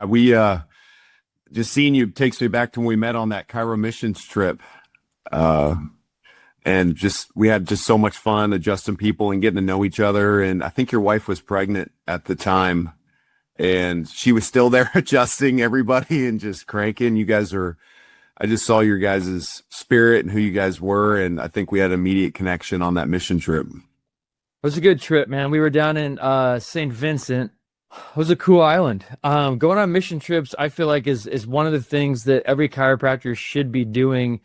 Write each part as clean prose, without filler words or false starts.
We just seeing you takes me back to when we met on that Cairo missions trip. Uh, and just we had just so much fun adjusting people and getting to know each other. And I think your wife was pregnant at the time, and she was still there adjusting everybody and just cranking. I just saw your guys' spirit and who you guys were, and I think we had an immediate connection on that mission trip. It was a good trip, man. We were down in St. Vincent. It was a cool island. Going on mission trips, I feel like is one of the things that every chiropractor should be doing.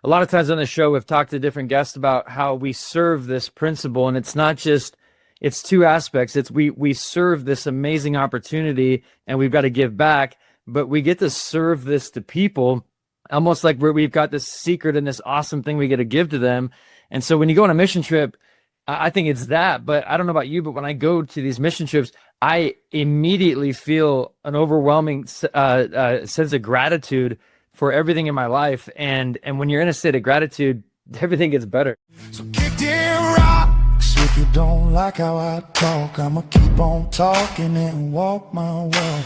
A lot of times on the show, we've talked to different guests about how we serve this principle, and it's not just it's two aspects. It's we serve this amazing opportunity, and we've got to give back, but we get to serve this to people, almost like we've got this secret and this awesome thing we get to give to them. And so when you go on a mission trip, I think it's that, but I don't know about you, but when I go to these mission trips, I immediately feel an overwhelming sense of gratitude for everything in my life. And when you're in a state of gratitude, everything gets better. So kick them rocks. If you don't like how I talk, I'ma keep on talking and walk my walk.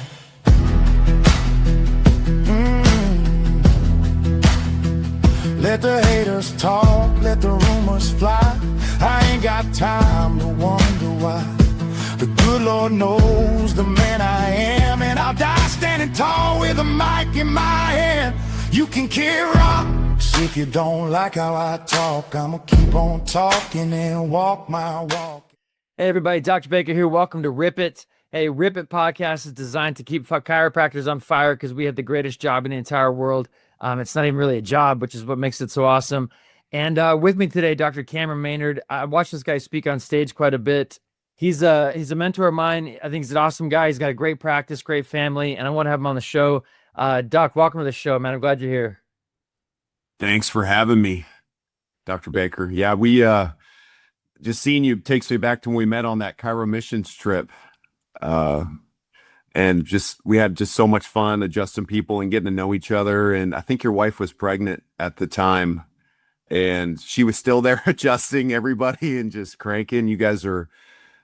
Let the haters talk, let the rumors fly. I ain't got time to wonder why. The good Lord knows the man I am, and I'll die standing tall with a mic in my hand. You can kick rocks if you don't like how I talk. I'ma keep on talking and walk my walk. Hey everybody, Dr. Baker here. Welcome to Rip It. Hey, Rip It podcast is designed to keep chiropractors on fire because we have the greatest job in the entire world. It's not even really a job, which is what makes it so awesome. And with me today, Dr. Cameron Maynard. I watched this guy speak on stage quite a bit. He's a mentor of mine. I think he's an awesome guy. He's got a great practice, great family, and I want to have him on the show. Doc, welcome to the show, man. I'm glad you're here. Thanks for having me, Dr. Baker. Yeah, we just seeing you takes me back to when we met on that Cairo missions trip. And just we had just so much fun adjusting people and getting to know each other. And I think your wife was pregnant at the time, and she was still there adjusting everybody and just cranking.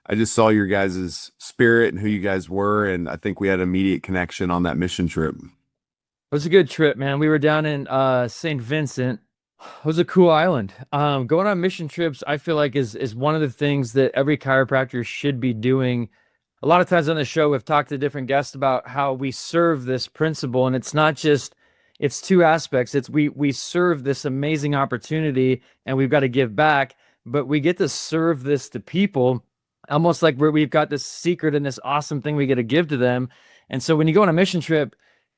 I just saw your guys' spirit and who you guys were, and I think we had an immediate connection on that mission trip. It was a good trip, man. We were down in St. Vincent. It was a cool island. Going on mission trips, I feel like is one of the things that every chiropractor should be doing. A lot of times on the show, we've talked to different guests about how we serve this principle, and it's not just it's two aspects. It's we serve this amazing opportunity, and we've got to give back, but we get to serve this to people, almost like we've got this secret and this awesome thing we get to give to them. And so when you go on a mission trip,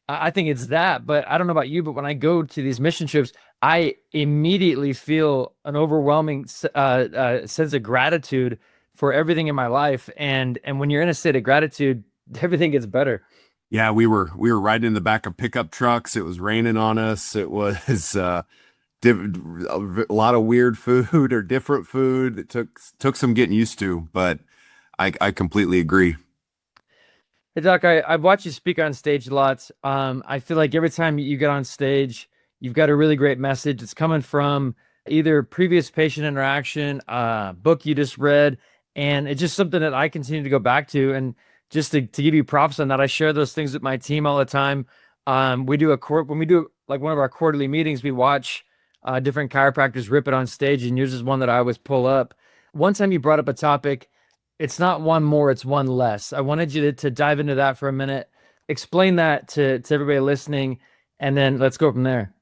I think it's that, but I don't know about you, but when I go to these mission trips, I immediately feel an overwhelming sense of gratitude for everything in my life. And when you're in a state of gratitude, everything gets better. Yeah, we were riding in the back of pickup trucks. It was raining on us. It was a lot of weird food or different food. It took some getting used to, but I completely agree. Hey Doc, I've watched you speak on stage a lot. I feel like every time you get on stage, you've got a really great message. It's coming from either previous patient interaction, book you just read, and it's just something that I continue to go back to. And just to give you props on that, I share those things with my team all the time. When we do like one of our quarterly meetings, we watch different chiropractors rip it on stage, and yours is one that I always pull up. One time you brought up a topic. It's not one more, it's one less. I wanted you to dive into that for a minute. Explain that to everybody listening, and then let's go from there.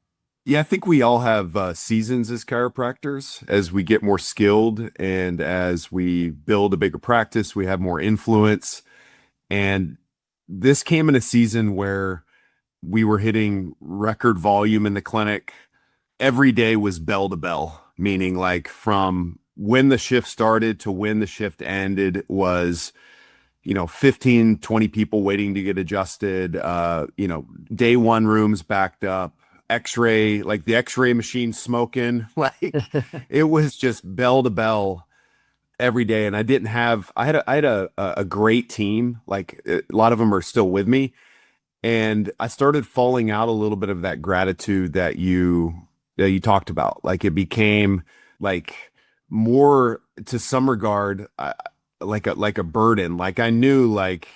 Yeah, I think we all have seasons as chiropractors. As we get more skilled and as we build a bigger practice, we have more influence. And this came in a season where we were hitting record volume in the clinic. Every day was bell to bell, meaning like from when the shift started to when the shift ended was 15, 20 people waiting to get adjusted. Day one rooms backed up. X-ray, like the X-ray machine smoking, like it was just bell to bell every day. And I had a great team. Like a lot of them are still with me. And I started falling out a little bit of that gratitude that you talked about. Like it became like more to some regard, like a burden. Like I knew like,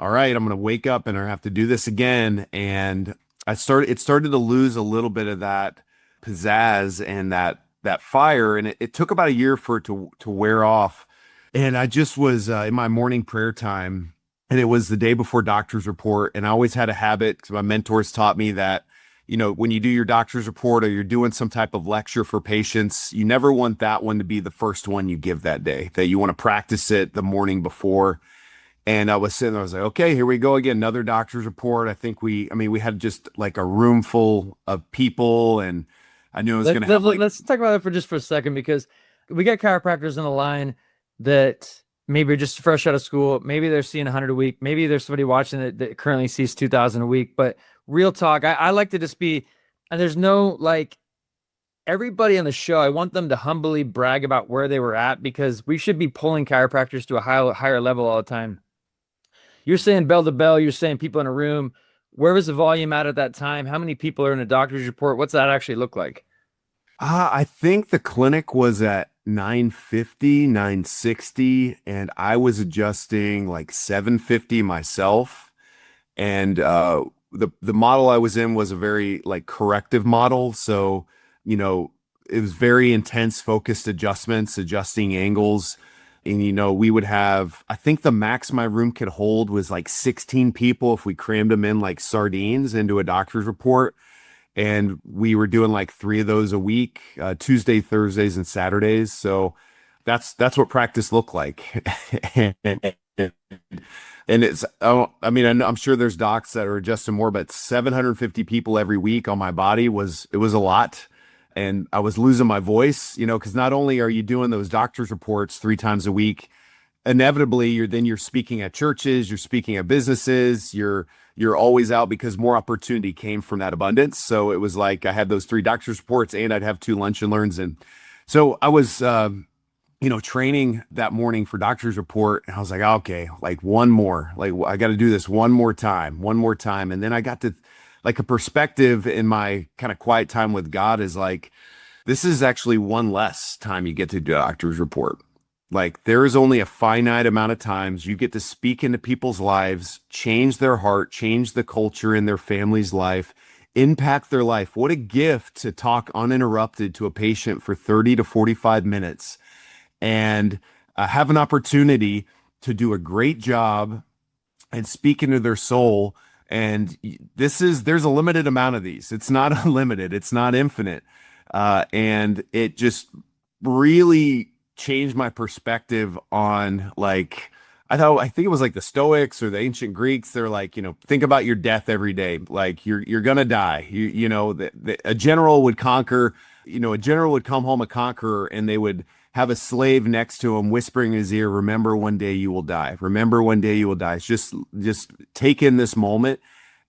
all right, I'm going to wake up and I have to do this again. And it started to lose a little bit of that pizzazz and that fire. And it took about a year for it to wear off. And I just was in my morning prayer time, and it was the day before doctor's report. And I always had a habit, because my mentors taught me that, when you do your doctor's report or you're doing some type of lecture for patients, you never want that one to be the first one you give that day, that you want to practice it the morning before. And I was sitting there, I was like, okay, here we go again, another doctor's report. We had just like a room full of people, and I knew I was going to have let's talk about that for a second, because we got chiropractors in the line that maybe are just fresh out of school. Maybe they're seeing 100 a week. Maybe there's somebody watching that currently sees 2,000 a week. But real talk, I like to just be, and there's no like, everybody on the show, I want them to humbly brag about where they were at, because we should be pulling chiropractors to a higher level all the time. You're saying bell to bell, you're saying people in a room. Where was the volume at that time? How many people are in a doctor's report? What's that actually look like? I think the clinic was at 950, 960, and I was adjusting like 750 myself. And the model I was in was a very like corrective model. So, it was very intense, focused adjustments, adjusting angles. And, we would have, I think the max my room could hold was like 16 people if we crammed them in like sardines into a doctor's report. And we were doing like 3 of those a week, Tuesday, Thursdays, and Saturdays. So that's what practice looked like. And it's, I'm sure there's docs that are adjusting more, but 750 people every week on my body was a lot. And I was losing my voice, because not only are you doing those doctor's reports 3 times a week, inevitably you're speaking at churches, you're speaking at businesses, you're always out, because more opportunity came from that abundance. So it was like I had those 3 doctor's reports, and I'd have 2 lunch and learns. And so I was, training that morning for doctor's report. And I was like, okay, like one more, like I got to do this one more time. And then I got to like a perspective in my kind of quiet time with God is like, this is actually one less time you get to do a doctor's report. Like there is only a finite amount of times you get to speak into people's lives, change their heart, change the culture in their family's life, impact their life. What a gift to talk uninterrupted to a patient for 30 to 45 minutes and have an opportunity to do a great job and speak into their soul. And there's a limited amount of these. It's not unlimited. It's not infinite. And it just really changed my perspective on like, I think it was like the Stoics or the ancient Greeks. They're like, think about your death every day. Like you're going to die. A general would conquer, a general would come home a conqueror, and they would have a slave next to him whispering in his ear, remember one day you will die. Remember one day you will die. It's just take in this moment.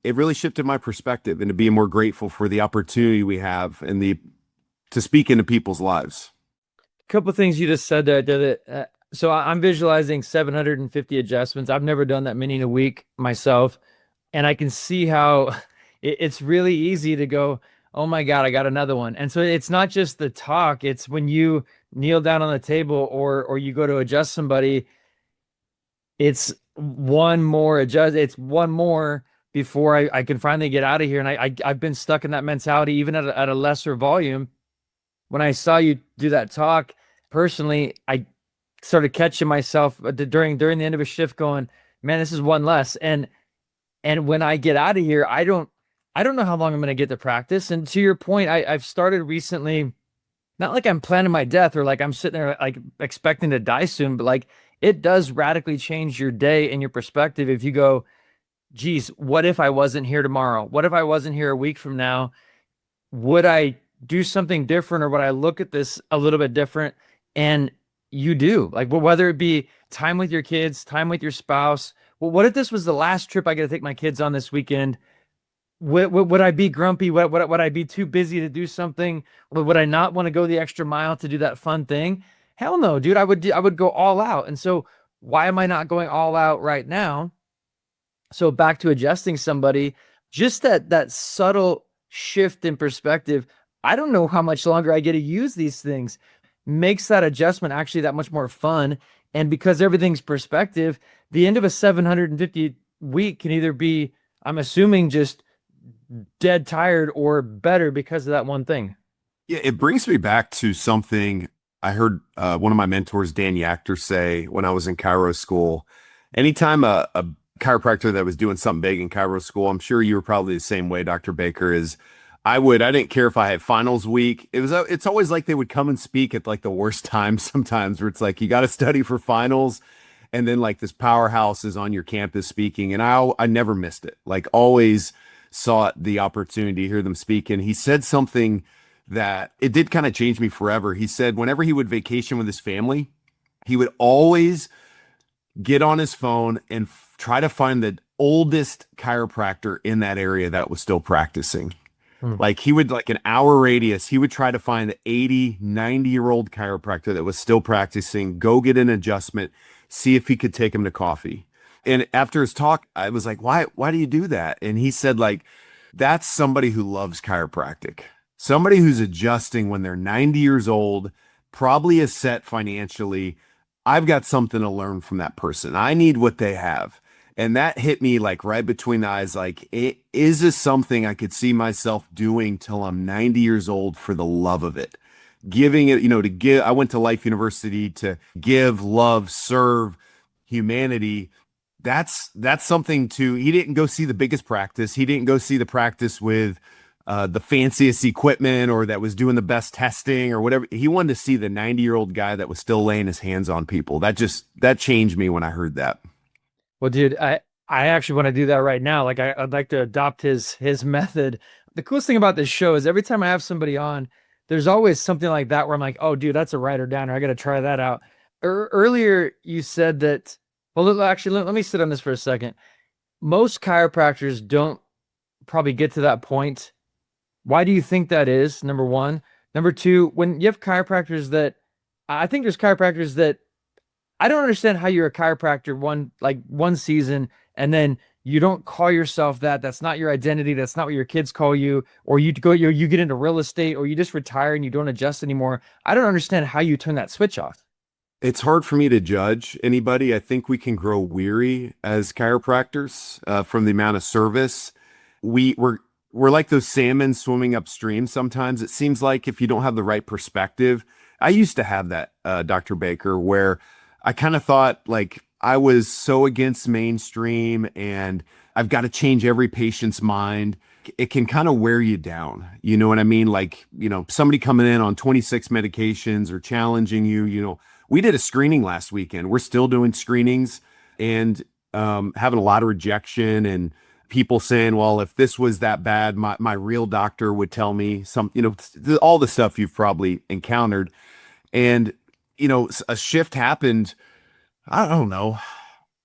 It really shifted my perspective into being more grateful for the opportunity we have and to speak into people's lives. A couple of things you just said there did it. So I'm visualizing 750 adjustments. I've never done that many in a week myself. And I can see how it's really easy to go, oh my God, I got another one. And so it's not just the talk. It's when you kneel down on the table or you go to adjust somebody, it's one more adjust. It's one more before I can finally get out of here. And I've been stuck in that mentality, even at a lesser volume. When I saw you do that talk, personally, I started catching myself during the end of a shift going, man, this is one less. And when I get out of here, I don't know how long I'm going to get to practice. And to your point, I've started recently, not like I'm planning my death or like I'm sitting there like expecting to die soon, but like it does radically change your day and your perspective. If you go, geez, what if I wasn't here tomorrow? What if I wasn't here a week from now? Would I do something different, or would I look at this a little bit different? And you do, like, well, whether it be time with your kids, time with your spouse. Well, what if this was the last trip I got to take my kids on this weekend? Would I be grumpy? Would I be too busy to do something? Would I not want to go the extra mile to do that fun thing? Hell no, dude. I would go all out. And so why am I not going all out right now? So back to adjusting somebody, just that subtle shift in perspective. I don't know how much longer I get to use these things. Makes that adjustment actually that much more fun. And because everything's perspective, the end of a 750 week can either be, I'm assuming, just dead tired or better because of that one thing. Yeah, it brings me back to something I heard one of my mentors, Dan Yachter, say when I was in chiro school. Anytime a chiropractor that was doing something big in chiro school, I'm sure you were probably the same way, Dr. Baker, is I didn't care if I had finals week. It's always like they would come and speak at like the worst time sometimes, where it's like you got to study for finals, and then like this powerhouse is on your campus speaking, and I never missed it. Like always sought the opportunity to hear them speak. And he said something that it did kind of change me forever. He said whenever he would vacation with his family, he would always get on his phone and try to find the oldest chiropractor in that area that was still practicing. Like he would, like an hour radius, he would try to find the 80, 90-year-old chiropractor that was still practicing, go get an adjustment, see if he could take him to coffee. And after his talk, I was like, why do you do that? And he said, like, that's somebody who loves chiropractic. Somebody who's adjusting when they're 90 years old, probably is set financially. I've got something to learn from that person. I need what they have. And that hit me like right between the eyes. Like, is this something I could see myself doing till I'm 90 years old for the love of it? Giving it, to give. I went to Life University to give, love, serve humanity. That's something he didn't go see the biggest practice. He didn't go see the practice with the fanciest equipment or that was doing the best testing or whatever. He wanted to see the 90-year-old guy that was still laying his hands on people. That changed me when I heard that. Well, dude, I actually want to do that right now. Like I'd like to adopt his method. The coolest thing about this show is every time I have somebody on, there's always something like that where I'm like, oh, dude, that's a writer downer. I got to try that out. Earlier, you said that, well, actually, let me sit on this for a second. Most chiropractors don't probably get to that point. Why do you think that is? Number one. Number two, when you have chiropractors I think there's chiropractors that I don't understand how you're a chiropractor one season and then you don't call yourself that. That's not your identity. That's not what your kids call you. Or you get into real estate, or you just retire and you don't adjust anymore. I don't understand how you turn that switch off. It's hard for me to judge anybody. I think we can grow weary as chiropractors from the amount of service. We're like those salmon swimming upstream. Sometimes it seems like if you don't have the right perspective. I used to have that, Dr. Baker, where I kind of thought like I was so against mainstream and I've got to change every patient's mind. It can kind of wear you down. You know what I mean? Like, somebody coming in on 26 medications or challenging you, we did a screening last weekend. We're still doing screenings and having a lot of rejection and people saying, well, if this was that bad, my real doctor would tell me all the stuff you've probably encountered. And, a shift happened, I don't know,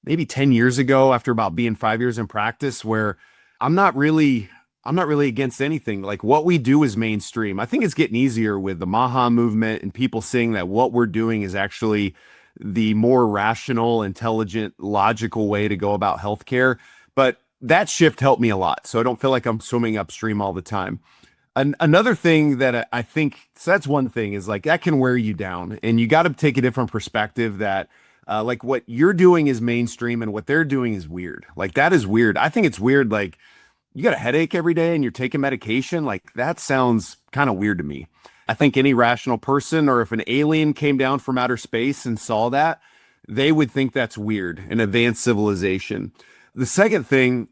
maybe 10 years ago after about being 5 years in practice, where I'm not really against anything. Like what we do is mainstream. I think it's getting easier with the Maha movement and people seeing that what we're doing is actually the more rational, intelligent, logical way to go about healthcare. But that shift helped me a lot. So I don't feel like I'm swimming upstream all the time. Another thing that I think, so that's one thing, is like that can wear you down, and you got to take a different perspective that like what you're doing is mainstream and what they're doing is weird. Like that is weird. I think it's weird. Like you got a headache every day and you're taking medication. Like that sounds kind of weird to me. I think any rational person, or if an alien came down from outer space and saw that, they would think that's weird, an advanced civilization. The second thing,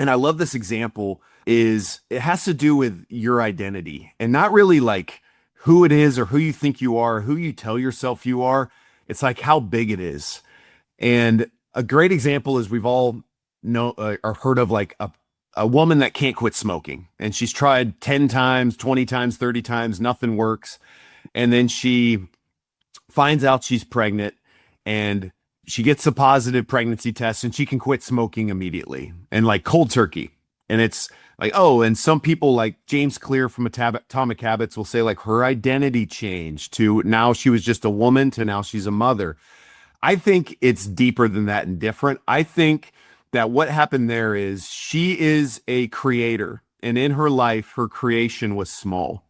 and I love this example, is it has to do with your identity and not really like who it is or who you think you are, who you tell yourself you are. It's like how big it is. And a great example is we've all or heard of like a woman that can't quit smoking, and she's tried 10 times, 20 times, 30 times, nothing works. And then she finds out she's pregnant and she gets a positive pregnancy test and she can quit smoking immediately and like cold turkey. And it's like, oh, and some people like James Clear from Atomic Habits will say like her identity changed to now she was just a woman to now she's a mother. I think it's deeper than that and different. I think that what happened there is she is a creator, and in her life, her creation was small.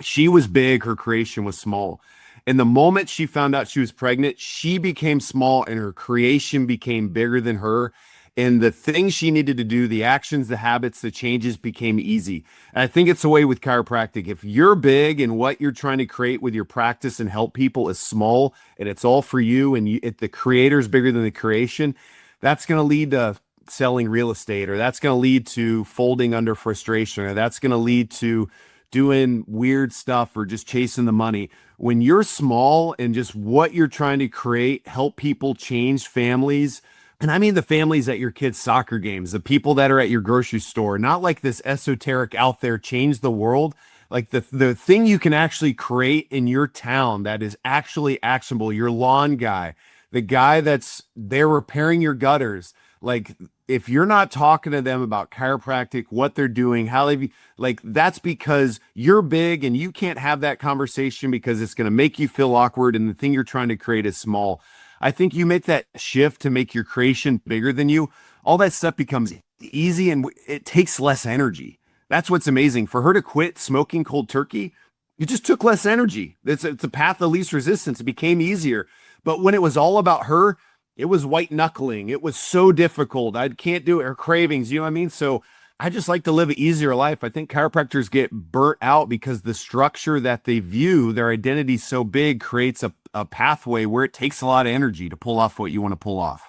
She was big, her creation was small. And the moment she found out she was pregnant, she became small and her creation became bigger than her. And the things she needed to do, the actions, the habits, the changes became easy. And I think it's the way with chiropractic. If you're big and what you're trying to create with your practice and help people is small and it's all for you and the creator's bigger than the creation, that's going to lead to selling real estate, or that's going to lead to folding under frustration, or that's going to lead to doing weird stuff or just chasing the money. When you're small and just what you're trying to create, help people change families. And I mean the families at your kids' soccer games, the people that are at your grocery store, not like this esoteric out there, change the world. Like the thing you can actually create in your town that is actually actionable, your lawn guy, the guy that's there repairing your gutters. Like if you're not talking to them about chiropractic, what they're doing, how they like, that's because you're big and you can't have that conversation because it's going to make you feel awkward and the thing you're trying to create is small. I think you make that shift to make your creation bigger than you. All that stuff becomes easy and it takes less energy. That's what's amazing. For her to quit smoking cold turkey, it just took less energy. It's a path of least resistance. It became easier. But when it was all about her, it was white knuckling. It was so difficult. I can't do it. Her cravings, you know what I mean? So I just like to live an easier life. I think chiropractors get burnt out because the structure that they view, their identity so big, creates a pathway where it takes a lot of energy to pull off what you want to pull off.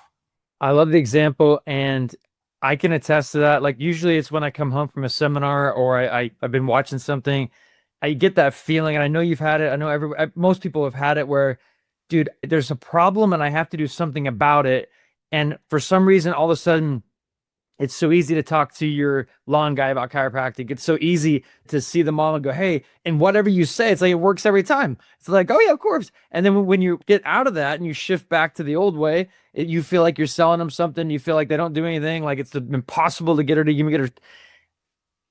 I love the example, and I can attest to that. Like usually it's when I come home from a seminar or I've been watching something, I get that feeling, and I know you've had it. I know most people have had it where, dude, there's a problem and I have to do something about it. And for some reason, all of a sudden, it's so easy to talk to your lawn guy about chiropractic. It's so easy to see the mom and go, hey, and whatever you say, it's like it works every time. It's like, oh yeah, of course. And then when you get out of that and you shift back to the old way, you feel like you're selling them something. You feel like they don't do anything. Like it's impossible to get her to even get her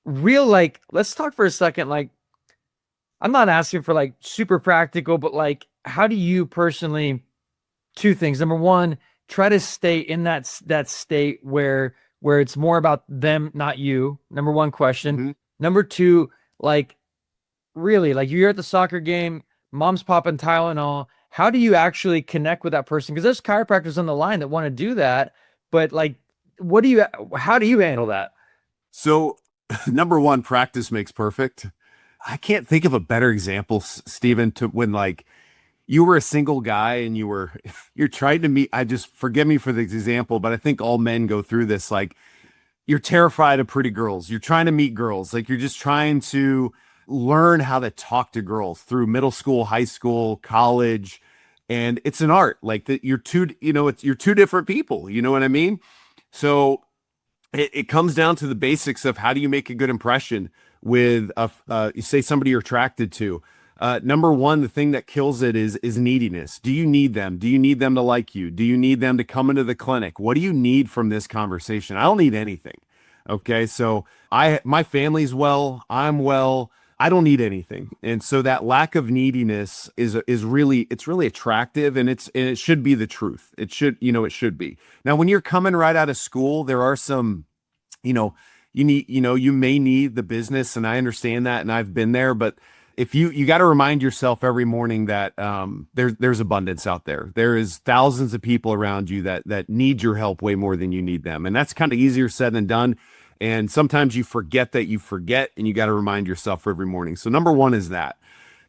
real. Like, let's talk for a second. Like, I'm not asking for like super practical, but like, how do you personally, two things. Number one, try to stay in that state where it's more about them, not you. Number one question. Mm-hmm. Number two, like really, like you're at the soccer game, mom's popping Tylenol. How do you actually connect with that person? Because there's chiropractors on the line that want to do that, but like, how do you handle that? So number one, practice makes perfect. I can't think of a better example, Stephen, to when like you were a single guy and you're trying to meet, forgive me for the example, but I think all men go through this. Like you're terrified of pretty girls. You're trying to meet girls. Like you're just trying to learn how to talk to girls through middle school, high school, college. And it's an art. Like that you're two different people. You know what I mean? So it comes down to the basics of how do you make a good impression with you say somebody you're attracted to. Number one, the thing that kills it is neediness. Do you need them? Do you need them to like you? Do you need them to come into the clinic? What do you need from this conversation? I don't need anything. Okay. So my family's well, I'm well, I don't need anything. And so that lack of neediness is really attractive, and it should be the truth. It should be. Now, when you're coming right out of school, there are some, you may need the business, and I understand that. And I've been there, but if you got to remind yourself every morning that there's abundance out there. There is thousands of people around you that need your help way more than you need them. And that's kind of easier said than done. And sometimes you forget that you forget, and you got to remind yourself every morning. So number one is that.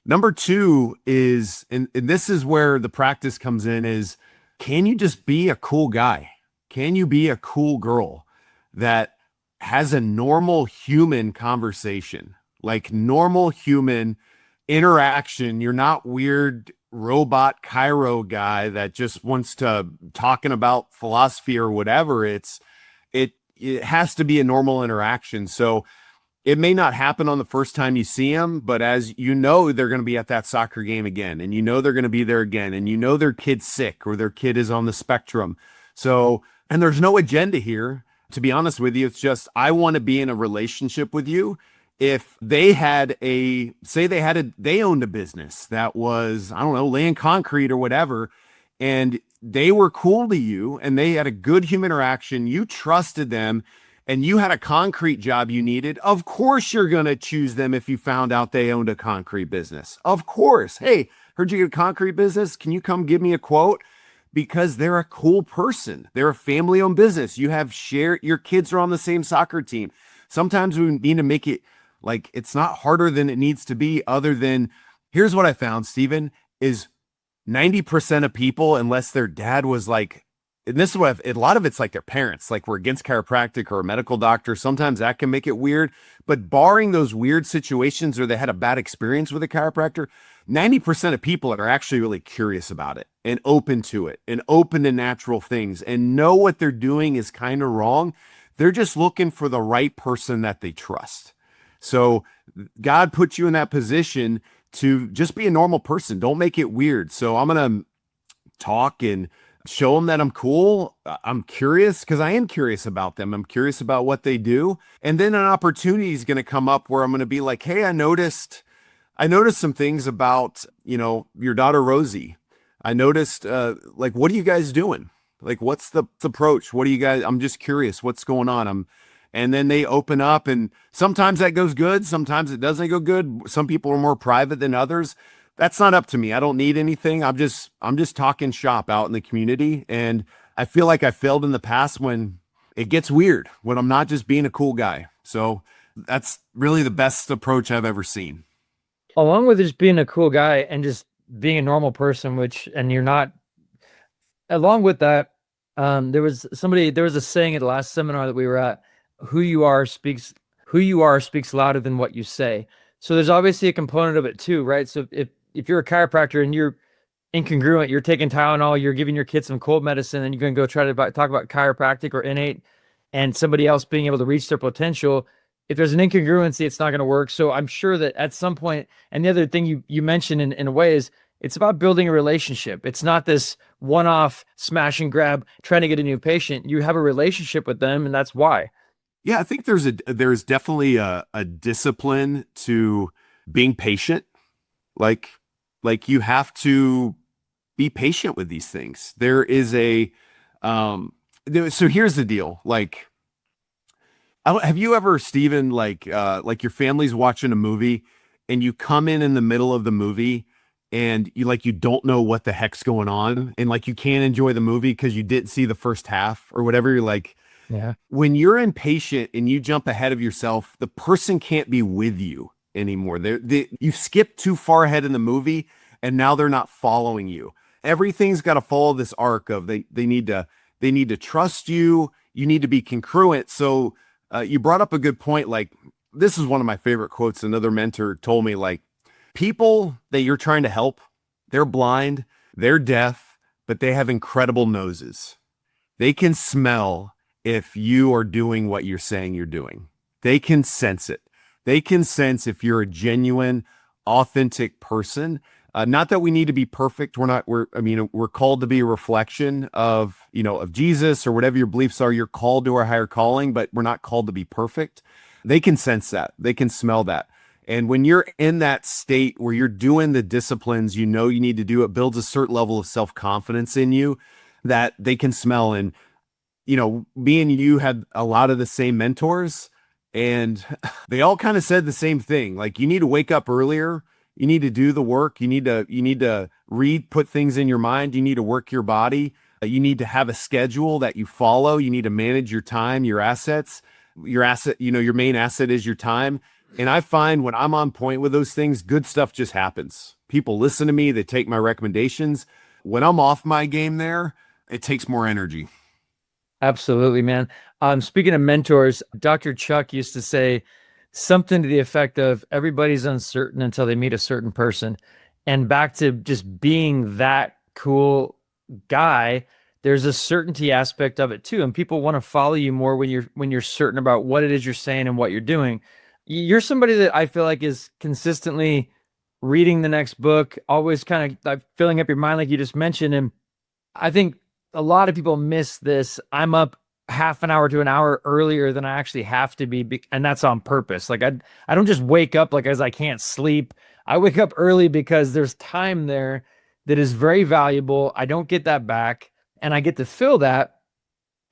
Number two is, and this is where the practice comes in, is can you just be a cool guy? Can you be a cool girl that has a normal human conversation? Like normal human interaction. You're not weird robot chiro guy that just wants to talking about philosophy or whatever. It has to be a normal interaction. So it may not happen on the first time you see them, but as you know, they're going to be at that soccer game again, and you know they're going to be there again, and you know their kid's sick or their kid is on the spectrum. So, and there's no agenda here. To be honest with you, it's just I want to be in a relationship with you. If they they owned a business that was, I don't know, laying concrete or whatever, and they were cool to you and they had a good human interaction, you trusted them, and you had a concrete job you needed, of course you're going to choose them if you found out they owned a concrete business. Of course. Hey, heard you get a concrete business. Can you come give me a quote? because they're a cool person. They're a family-owned business. You have your kids are on the same soccer team. Sometimes we need to make it like it's not harder than it needs to be, other than here's what I found, Stephen, is 90% of people, unless their dad was like, and this is what a lot of it's like their parents, like we're against chiropractic or a medical doctor. Sometimes that can make it weird, but barring those weird situations or they had a bad experience with a chiropractor, 90% of people are actually really curious about it and open to it and open to natural things and know what they're doing is kind of wrong. They're just looking for the right person that they trust. So God put you in that position to just be a normal person. Don't make it weird. So I'm going to talk and show them that I'm cool. I'm curious because I am curious about them. I'm curious about what they do. And then an opportunity is going to come up where I'm going to be like, hey, I noticed some things about, your daughter, Rosie. I noticed, like, what are you guys doing? Like, what's the approach? What do you guys, I'm just curious what's going on. And then they open up, and sometimes that goes good. Sometimes it doesn't go good. Some people are more private than others. That's not up to me. I don't need anything. I'm just talking shop out in the community. And I feel like I failed in the past when it gets weird, when I'm not just being a cool guy. So that's really the best approach I've ever seen. Along with just being a cool guy and just being a normal person, and you're not, along with that, there was a saying at the last seminar that we were at, who you are speaks louder than what you say. So there's obviously a component of it too, right? So if you're a chiropractor and you're incongruent, you're taking Tylenol, you're giving your kids some cold medicine, and you're going to go try to talk about chiropractic or innate and somebody else being able to reach their potential, if there's an incongruency, it's not going to work. So I'm sure that at some point, and the other thing you mentioned in a way is it's about building a relationship. It's not this one-off smash and grab trying to get a new patient. You have a relationship with them, and that's why. Yeah, I think there's definitely a discipline to being patient. Like you have to be patient with these things. There is so here's the deal. Like, have you ever, Stephen, like your family's watching a movie and you come in the middle of the movie and you don't know what the heck's going on, and like you can't enjoy the movie because you didn't see the first half or whatever. You're like, yeah. When you're impatient and you jump ahead of yourself, the person can't be with you anymore. You've skipped too far ahead in the movie, and now they're not following you. Everything's got to follow this arc of they need to trust you. You need to be congruent. So you brought up a good point. Like, this is one of my favorite quotes. Another mentor told me, like, people that you're trying to help, they're blind, they're deaf, but they have incredible noses. They can smell if you are doing what you're saying you're doing. They can sense it. They can sense if you're a genuine, authentic person. Not that we need to be perfect. We're called to be a reflection of Jesus or whatever your beliefs are. You're called to our higher calling, but we're not called to be perfect. They can sense that. They can smell that. And when you're in that state where you're doing the disciplines you need to do, it builds a certain level of self-confidence in you that they can smell. And me and you had a lot of the same mentors, and they all kind of said the same thing. Like, you need to wake up earlier. You need to do the work. You need to read, put things in your mind. You need to work your body. You need to have a schedule that you follow. You need to manage your time, your assets. Your main asset is your time. And I find when I'm on point with those things, good stuff just happens. People listen to me. They take my recommendations. When I'm off my game there, it takes more energy. Absolutely, man. Speaking of mentors, Dr. Chuck used to say something to the effect of everybody's uncertain until they meet a certain person. And back to just being that cool guy, there's a certainty aspect of it too. And people want to follow you more when you're certain about what it is you're saying and what you're doing. You're somebody that I feel like is consistently reading the next book, always kind of like filling up your mind, like you just mentioned. And I think a lot of people miss this. I'm up half an hour to an hour earlier than I actually have to be, and that's on purpose. Like, I don't just wake up like as I can't sleep. I wake up early because there's time there that is very valuable. I don't get that back, and I get to fill that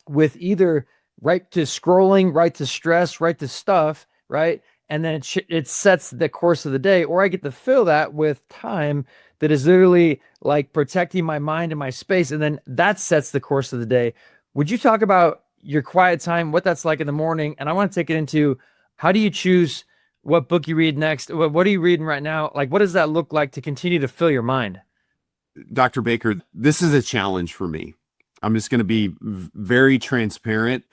with either right to scrolling, right to stress, right to stuff, right? And then it sets the course of the day, or I get to fill that with time that is literally like protecting my mind and my space. And then that sets the course of the day. Would you talk about your quiet time, what that's like in the morning? And I want to take it into, how do you choose what book you read next? What are you reading right now? Like, what does that look like to continue to fill your mind? Dr. Baker, this is a challenge for me. I'm just going to be very transparent.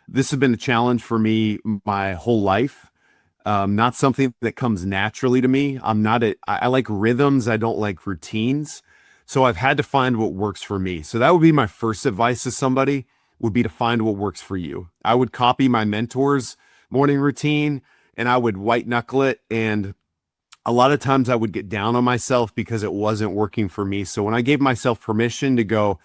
This has been a challenge for me my whole life. Not something that comes naturally to me. I like rhythms. I don't like routines. So I've had to find what works for me. So that would be my first advice to somebody, would be to find what works for you. I would copy my mentor's morning routine and I would white knuckle it. And a lot of times I would get down on myself because it wasn't working for me. So when I gave myself permission to go,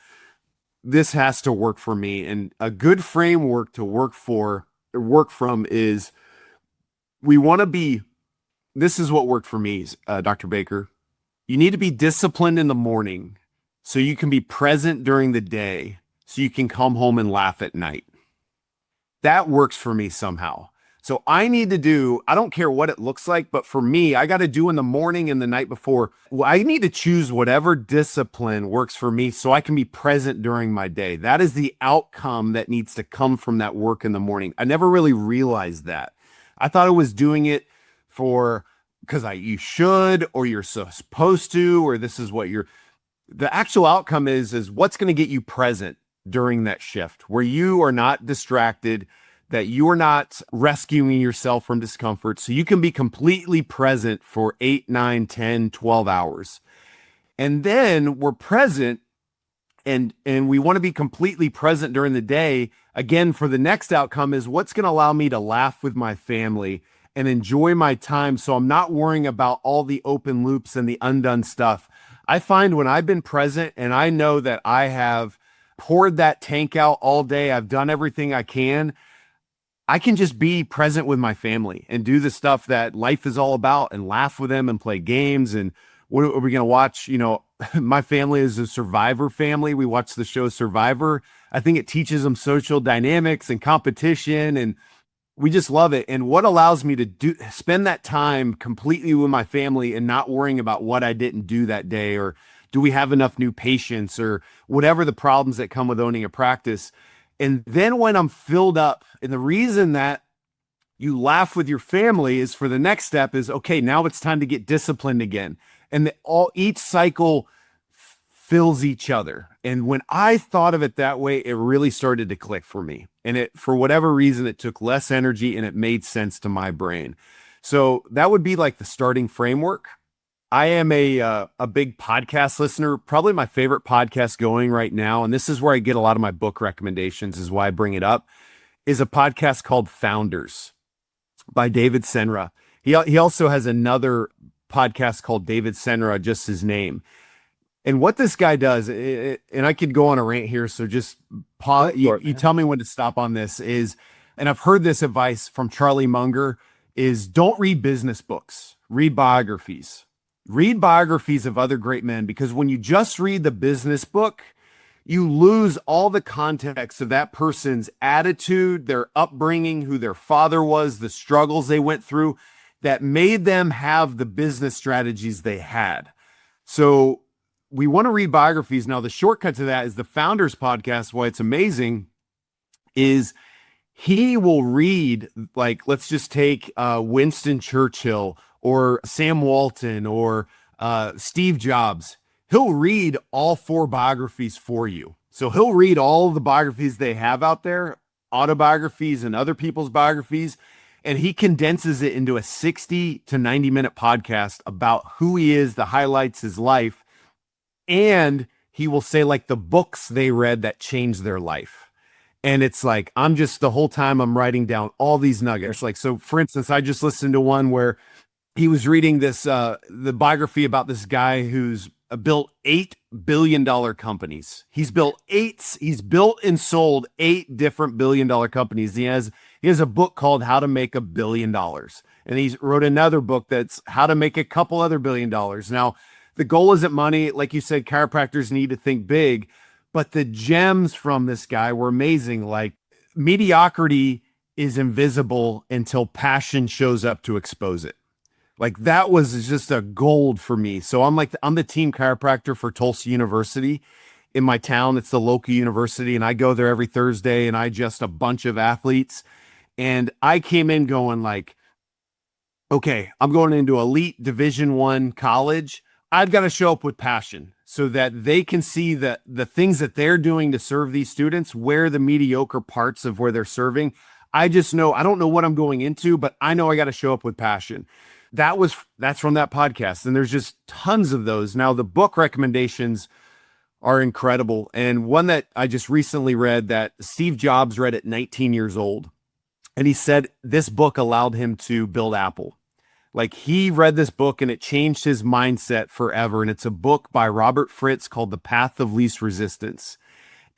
this has to work for me. And a good framework to work from is, this is what worked for me, Dr. Baker. You need to be disciplined in the morning so you can be present during the day, so you can come home and laugh at night. That works for me somehow. So I don't care what it looks like, but for me, I got to do in the morning and the night before. I need to choose whatever discipline works for me so I can be present during my day. That is the outcome that needs to come from that work in the morning. I never really realized that. I thought I was doing it because you should, or you're supposed to, or this is what the actual outcome is what's going to get you present during that shift, where you are not distracted, that you are not rescuing yourself from discomfort, so you can be completely present for 8, 9, 10, 12 hours. And then we're present and we want to be completely present during the day. Again, for the next outcome is what's going to allow me to laugh with my family and enjoy my time, so I'm not worrying about all the open loops and the undone stuff. I find when I've been present and I know that I have poured that tank out all day, I've done everything I can just be present with my family and do the stuff that life is all about and laugh with them and play games. And what are we going to watch? My family is a Survivor family. We watch the show Survivor. I think it teaches them social dynamics and competition, and we just love it. And what allows me to spend that time completely with my family and not worrying about what I didn't do that day, or do we have enough new patients, or whatever the problems that come with owning a practice. And then when I'm filled up, and the reason that you laugh with your family is for the next step is, okay, now it's time to get disciplined again. And each cycle fills each other. And when I thought of it that way, it really started to click for me. And for whatever reason, it took less energy and it made sense to my brain. So that would be like the starting framework. I am a big podcast listener. Probably my favorite podcast going right now, and this is where I get a lot of my book recommendations, is why I bring it up, is a podcast called Founders by David Senra. He also has another podcast called David Senra, just his name. And what this guy does, and I could go on a rant here, so just pause. You tell me when to stop on this, and I've heard this advice from Charlie Munger, is don't read business books, read biographies. Read biographies of other great men, because when you just read the business book, you lose all the context of that person's attitude, their upbringing, who their father was, the struggles they went through that made them have the business strategies they had. So we want to read biographies. Now, the shortcut to that is the Founders podcast. Why it's amazing is he will read, like, let's just take Winston Churchill or Sam Walton or Steve Jobs. He'll read all 4 biographies for you. So he'll read all the biographies they have out there, autobiographies and other people's biographies, and he condenses it into a 60 to 90 minute podcast about who he is, the highlights, his life. And he will say, like, the books they read that changed their life. And it's like, the whole time I'm writing down all these nuggets. Like, so for instance, I just listened to one where he was reading the biography about this guy who's built $8 billion companies. He's built and sold 8 different $1 billion companies. He has a book called How to Make $1 billion. And he's wrote another book that's How to Make a couple other $1 billion. Now, the goal isn't money. Like you said, chiropractors need to think big, but the gems from this guy were amazing. Like, mediocrity is invisible until passion shows up to expose it. Like that was just a gold for me. So I'm the team chiropractor for Tulsa University in my town. It's the local university, and I go there every Thursday and I adjust a bunch of athletes. And I came in going like, okay, I'm going into elite Division I college. I've got to show up with passion so that they can see that the things that they're doing to serve these students, where the mediocre parts of where they're serving. I just know, I don't know what I'm going into, but I know I got to show up with passion. That's from that podcast. And there's just tons of those. Now the book recommendations are incredible. And one that I just recently read that Steve Jobs read at 19 years old. And he said this book allowed him to build Apple. Like he read this book and it changed his mindset forever. And it's a book by Robert Fritz called The Path of Least Resistance.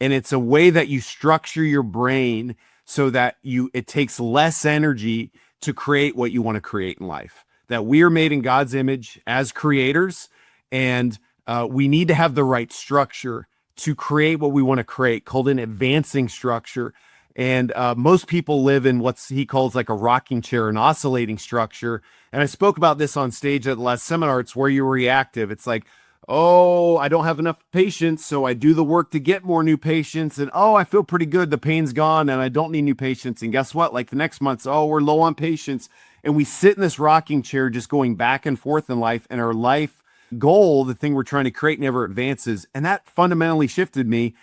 And it's a way that you structure your brain so that it takes less energy to create what you want to create in life. That we are made in God's image as creators, and we need to have the right structure to create what we want to create, called an advancing structure. And most people live in what he calls like a rocking chair, an oscillating structure. And I spoke about this on stage at the last seminar. It's where you're reactive. It's like, oh, I don't have enough patients, so I do the work to get more new patients. And oh, I feel pretty good. The pain's gone and I don't need new patients. And guess what? Like the next month, oh, we're low on patients. And we sit in this rocking chair just going back and forth in life. And our life goal, the thing we're trying to create, never advances. And that fundamentally shifted me.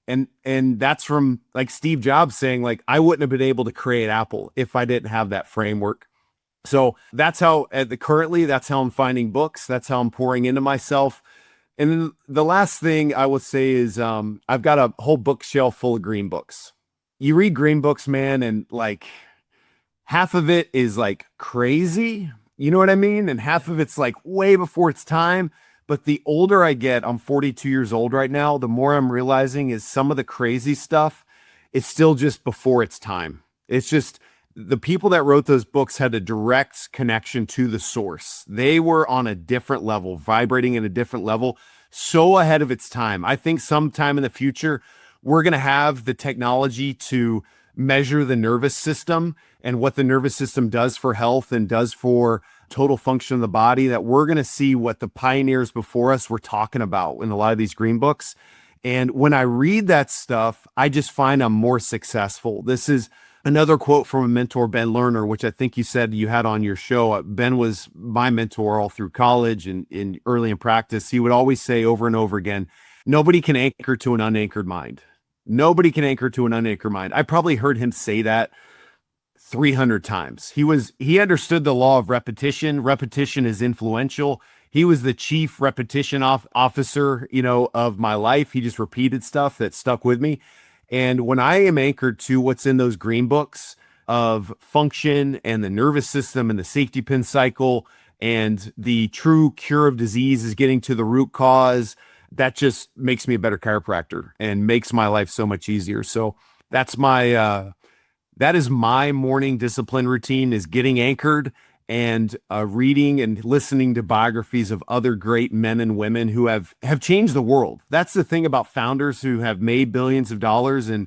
And that's from like Steve Jobs saying, like, I wouldn't have been able to create Apple if I didn't have that framework. So that's how currently, that's how I'm finding books. That's how I'm pouring into myself. And then the last thing I would say is I've got a whole bookshelf full of green books. You read green books, man, and like half of it is like crazy. You know what I mean? And half of it's like way before its time. But the older I get, I'm 42 years old right now, the more I'm realizing is some of the crazy stuff is still just before its time. It's just the people that wrote those books had a direct connection to the source. They were on a different level, vibrating at a different level, so ahead of its time. I think sometime in the future, we're going to have the technology to measure the nervous system and what the nervous system does for health and does for total function of the body, that we're going to see what the pioneers before us were talking about in a lot of these green books. And when I read that stuff, I just find I'm more successful. This is another quote from a mentor, Ben Lerner, which I think you said you had on your show. Ben was my mentor all through college and early in practice. He would always say over and over again, nobody can anchor to an unanchored mind. Nobody can anchor to an unanchored mind. I probably heard him say that 300 times. He understood the law of repetition. Repetition is influential. He was the chief repetition officer, of my life. He just repeated stuff that stuck with me. And when I am anchored to what's in those green books of function and the nervous system and the safety pin cycle and the true cure of disease is getting to the root cause, that just makes me a better chiropractor and makes my life so much easier. So that's that is my morning discipline routine, is getting anchored and reading and listening to biographies of other great men and women who have changed the world. That's the thing about founders who have made billions of dollars. And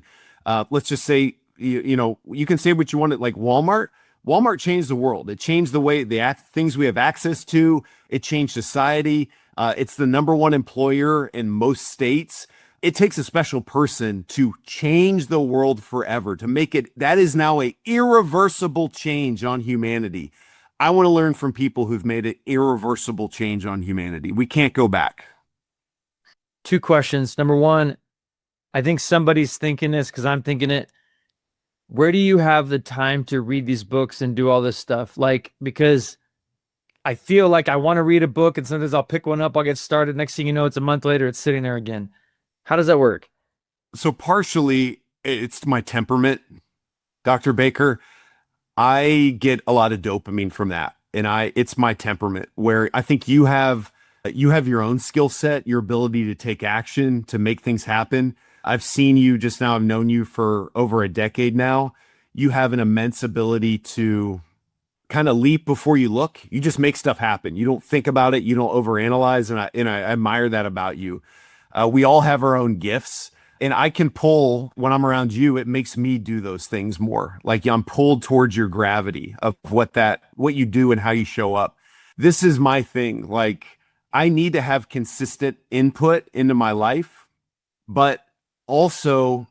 let's just say, you can say what you want, like Walmart. Walmart changed the world. It changed the way things we have access to. It changed society. It's the number one employer in most states. It takes a special person to change the world forever, to make it. That is now an irreversible change on humanity. I want to learn from people who've made an irreversible change on humanity. We can't go back. 2 questions. Number one, I think somebody's thinking this because I'm thinking it. Where do you have the time to read these books and do all this stuff? Like, because I feel like I want to read a book and sometimes I'll pick one up, I'll get started. Next thing you know, it's a month later, it's sitting there again. How does that work? So partially it's my temperament, Dr. Baker. I get a lot of dopamine from that. And it's my temperament, where I think you have your own skill set, your ability to take action, to make things happen. I've seen you just now. I've known you for over a decade now. You have an immense ability to kind of leap before you look. You just make stuff happen. You don't think about it. You don't overanalyze. And I admire that about you. We all have our own gifts. And I can pull, when I'm around you, it makes me do those things more. Like I'm pulled towards your gravity of what you do and how you show up. this is my thing. Like, I need to have consistent input into my life, but also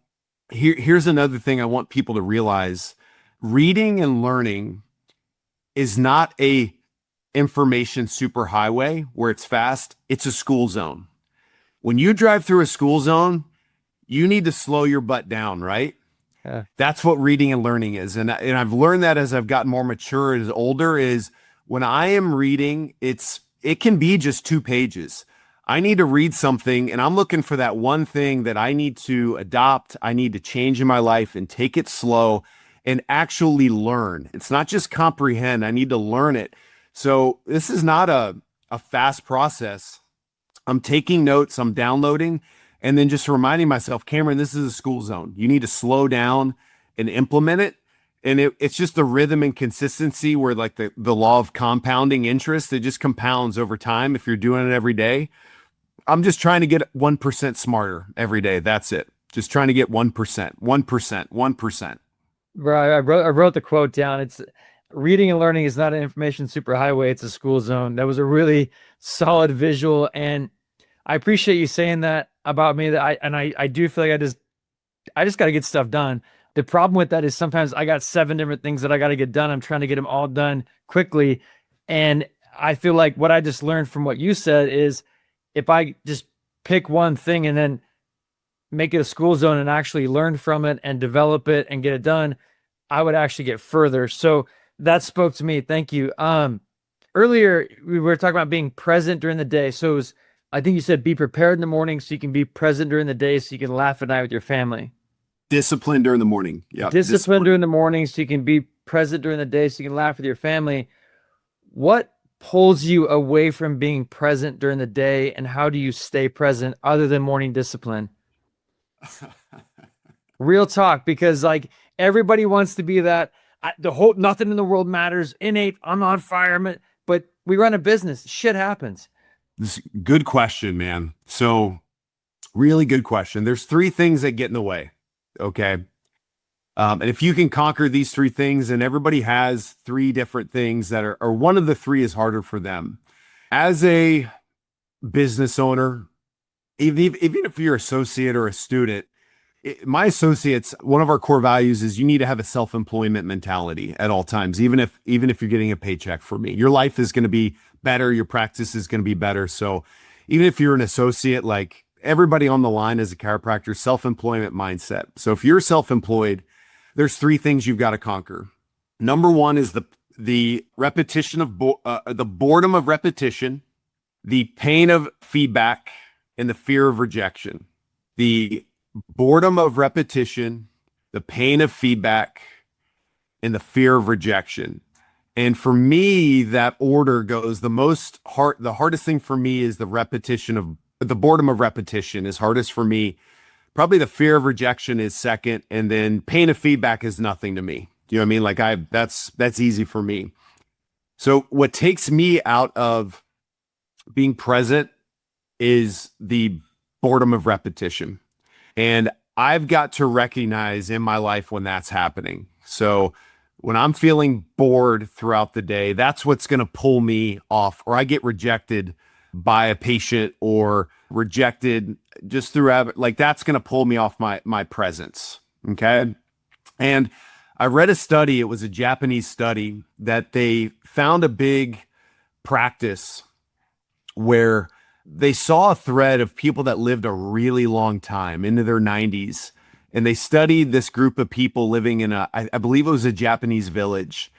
here's another thing I want people to realize. Reading and learning is not a information superhighway where it's fast. It's a school zone. When you drive through a school zone, you need to slow your butt down, right? Yeah. That's what reading and learning is. And I've learned that as I've gotten more mature, as older, is when I am reading, it can be just 2 pages. I need to read something and I'm looking for that one thing that I need to adopt, I need to change in my life and take it slow and actually learn. It's not just comprehend, I need to learn it. So this is not a fast process. I'm taking notes, I'm downloading, and then just reminding myself, Cameron, this is a school zone. You need to slow down and implement it. And it's just the rhythm and consistency where like the law of compounding interest, it just compounds over time if you're doing it every day. I'm just trying to get 1% smarter every day. That's it. Just trying to get 1%, 1%, 1%. Right. I wrote the quote down. It's reading and learning is not an information superhighway. It's a school zone. That was a really solid visual. And I appreciate you saying that about me, that I do feel like I just got to get stuff done. The problem with that is sometimes I got 7 different things that I got to get done. I'm trying to get them all done quickly. And I feel like what I just learned from what you said is if I just pick one thing and then make it a school zone and actually learn from it and develop it and get it done, I would actually get further. So that spoke to me. Thank you. Earlier we were talking about being present during the day. So it was, I think you said be prepared in the morning so you can be present during the day so you can laugh at night with your family. Discipline during the morning. Yeah. Discipline during the morning so you can be present during the day so you can laugh with your family. What pulls you away from being present during the day, and how do you stay present other than morning discipline? Real talk, because like everybody wants to be that the whole nothing in the world matters, innate, I'm on fire, but we run a business. Shit happens. This good question, man. So really good question. There's 3 things that get in the way. Okay. And if you can conquer these 3 things, and everybody has 3 different things that are, or one of the 3 is harder for them. As a business owner, even if you're an associate or a student, my associates, one of our core values is you need to have a self-employment mentality at all times. Even if you're getting a paycheck from me, your life is going to be better. Your practice is going to be better. So even if you're an associate, like everybody on the line is a chiropractor, self-employment mindset. So if you're self-employed, there's 3 things you've got to conquer. Number 1 is the repetition of the boredom of repetition, the pain of feedback, and the fear of rejection. The boredom of repetition, the pain of feedback, and the fear of rejection. And for me, that order goes the hardest thing for me is the boredom of repetition is hardest for me. Probably the fear of rejection is second, and then pain of feedback is nothing to me. Do you know what I mean? Like that's easy for me. So what takes me out of being present is the boredom of repetition. And I've got to recognize in my life when that's happening. So when I'm feeling bored throughout the day, that's what's going to pull me off, or I get rejected by a patient or rejected just through, like that's going to pull me off my presence. Okay. And I read a study, it was a Japanese study, that they found a big practice where they saw a thread of people that lived a really long time into their 90s. And they studied this group of people living in I believe it was a Japanese village.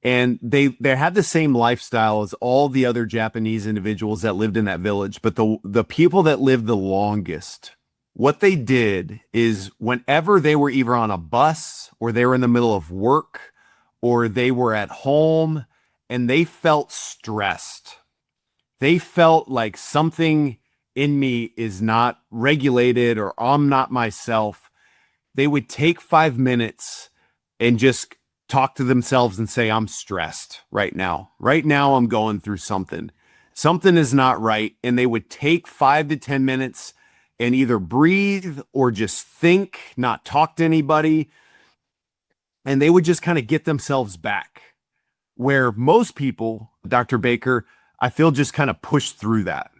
And they had the same lifestyle as all the other Japanese individuals that lived in that village. But the people that lived the longest, what they did is whenever they were either on a bus or they were in the middle of work or they were at home and they felt stressed, they felt like something in me is not regulated or I'm not myself, they would take 5 minutes and just talk to themselves and say, I'm stressed right now. Right now, I'm going through something. Something is not right. And they would take 5 to 10 minutes and either breathe or just think, not talk to anybody. And they would just kind of get themselves back. Where most people, Dr. Baker, I feel just kind of push through that.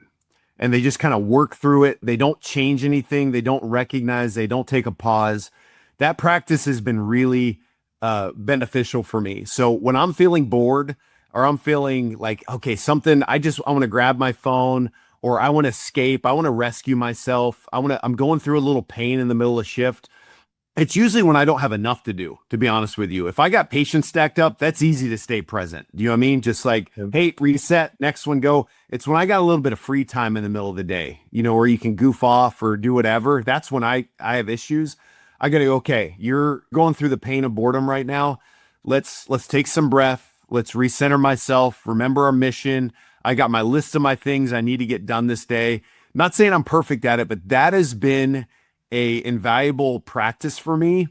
And they just kind of work through it. They don't change anything. They don't recognize. They don't take a pause. That practice has been really beneficial for me. So when I'm feeling bored or I'm feeling like, okay, something, I want to grab my phone or I want to escape. I want to rescue myself. I'm going through a little pain in the middle of shift. It's usually when I don't have enough to do, to be honest with you. If I got patients stacked up, that's easy to stay present. Do you know what I mean? Just like, hey, reset, next one, go. It's when I got a little bit of free time in the middle of the day, where you can goof off or do whatever. That's when I have issues. I got to go, okay, you're going through the pain of boredom right now. Let's take some breath. Let's recenter myself. Remember our mission. I got my list of my things I need to get done this day. I'm not saying I'm perfect at it, but that has been a invaluable practice for me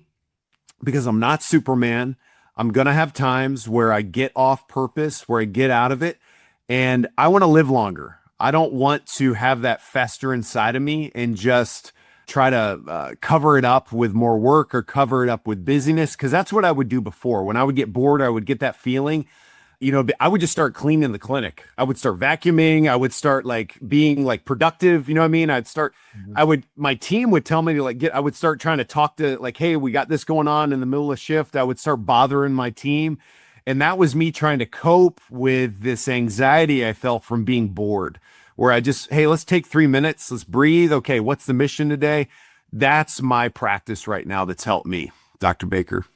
because I'm not Superman. I'm going to have times where I get off purpose, where I get out of it, and I want to live longer. I don't want to have that fester inside of me and just try to cover it up with more work or cover it up with busyness, because that's what I would do before. When I would get bored, I would get that feeling. I would just start cleaning the clinic. I would start vacuuming. I would start being productive. You know what I mean? My team would tell me to I would start trying to talk to hey, we got this going on in the middle of shift. I would start bothering my team. And that was me trying to cope with this anxiety I felt from being bored, where hey, let's take 3 minutes. Let's breathe. Okay. What's the mission today? That's my practice right now. That's helped me, Dr. Baker.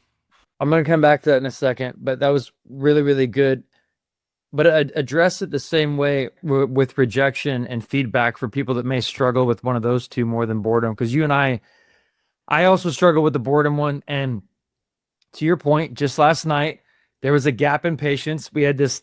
I'm going to come back to that in a second, but that was really, really good. But address it the same way with rejection and feedback for people that may struggle with one of those two more than boredom. Because you and I also struggle with the boredom one. And to your point, just last night, there was a gap in patience. We had this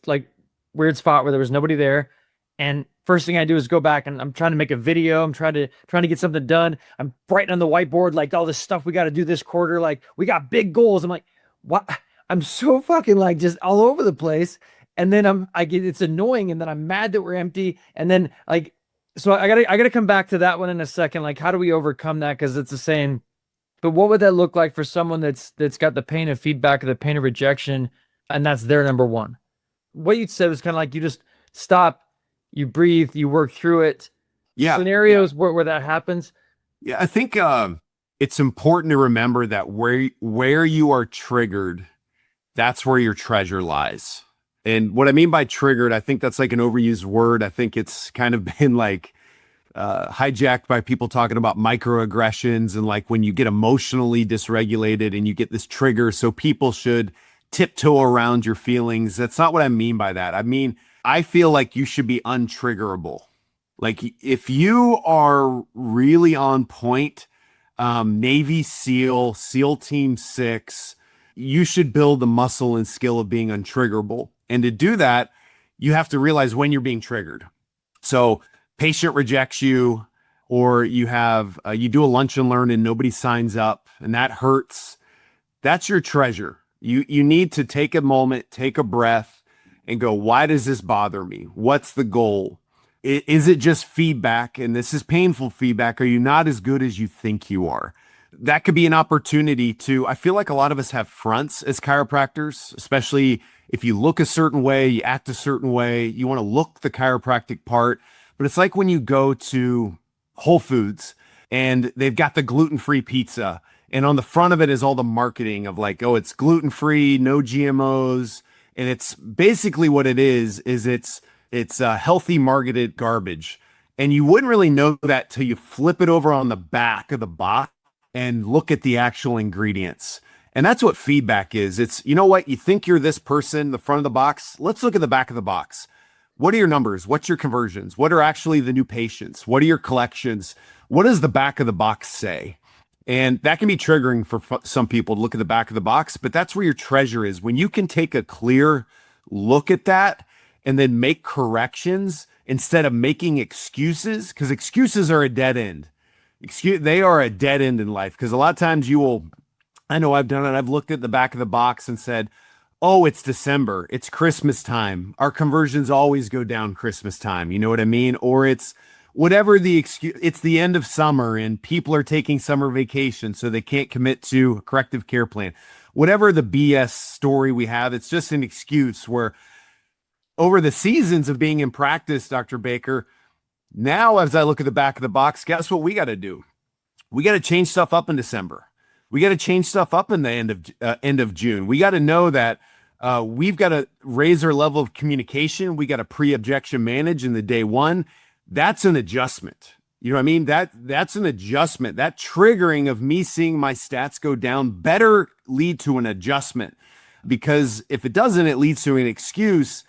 weird spot where there was nobody there. And first thing I do is go back and I'm trying to make a video. I'm trying to get something done. I'm writing on the whiteboard, all this stuff we got to do this quarter. We got big goals. I'm like, what? I'm so fucking just all over the place. And then it's annoying. And then I'm mad that we're empty. And then so I gotta come back to that one in a second. How do we overcome that? Cause it's the same, but what would that look like for someone that's got the pain of feedback or the pain of rejection? And that's their number one. What you said was kind of you just stop, you breathe, you work through it. Yeah. Scenarios where that happens. Yeah. I think, it's important to remember that where you are triggered, that's where your treasure lies. And what I mean by triggered, I think that's an overused word. I think it's kind of been hijacked by people talking about microaggressions and when you get emotionally dysregulated and you get this trigger, so people should tiptoe around your feelings. That's not what I mean by that. I mean, I feel like you should be untriggerable. If you are really on point, Navy SEAL, SEAL Team 6, you should build the muscle and skill of being untriggerable. And to do that, you have to realize when you're being triggered. So patient rejects you, or you do a lunch and learn and nobody signs up and that hurts. That's your treasure. You need to take a moment, take a breath and go, why does this bother me? What's the goal? Is it just feedback? And this is painful feedback. Are you not as good as you think you are? That could be an opportunity I feel like a lot of us have fronts as chiropractors, especially if you look a certain way, you act a certain way, you want to look the chiropractic part. But it's like when you go to Whole Foods and they've got the gluten-free pizza, and on the front of it is all the marketing of oh, it's gluten-free, no GMOs. And it's basically what it is it's healthy marketed garbage. And you wouldn't really know that till you flip it over on the back of the box and look at the actual ingredients. And that's what feedback is. It's, what, you think you're this person, the front of the box. Let's look at the back of the box. What are your numbers? What's your conversions? What are actually the new patients? What are your collections? What does the back of the box say? And that can be triggering for some people to look at the back of the box, but that's where your treasure is. When you can take a clear look at that and then make corrections instead of making excuses, because excuses are a dead end. They are a dead end in life, because a lot of times I know I've done it. I've looked at the back of the box and said, oh, it's December. It's Christmas time. Our conversions always go down Christmas time. You know what I mean? Or it's whatever the excuse, it's the end of summer and people are taking summer vacation, so they can't commit to a corrective care plan. Whatever the BS story we have, it's just an excuse where over the seasons of being in practice, Dr. Baker, now as I look at the back of the box, guess what we got to do? We got to change stuff up in December. We got to change stuff up in the end of June. We got to know that we've got to raise our level of communication. We got to pre-objection manage in the day one. That's an adjustment. You know what I mean? That's an adjustment. That triggering of me seeing my stats go down better lead to an adjustment, because if it doesn't, it leads to an excuse.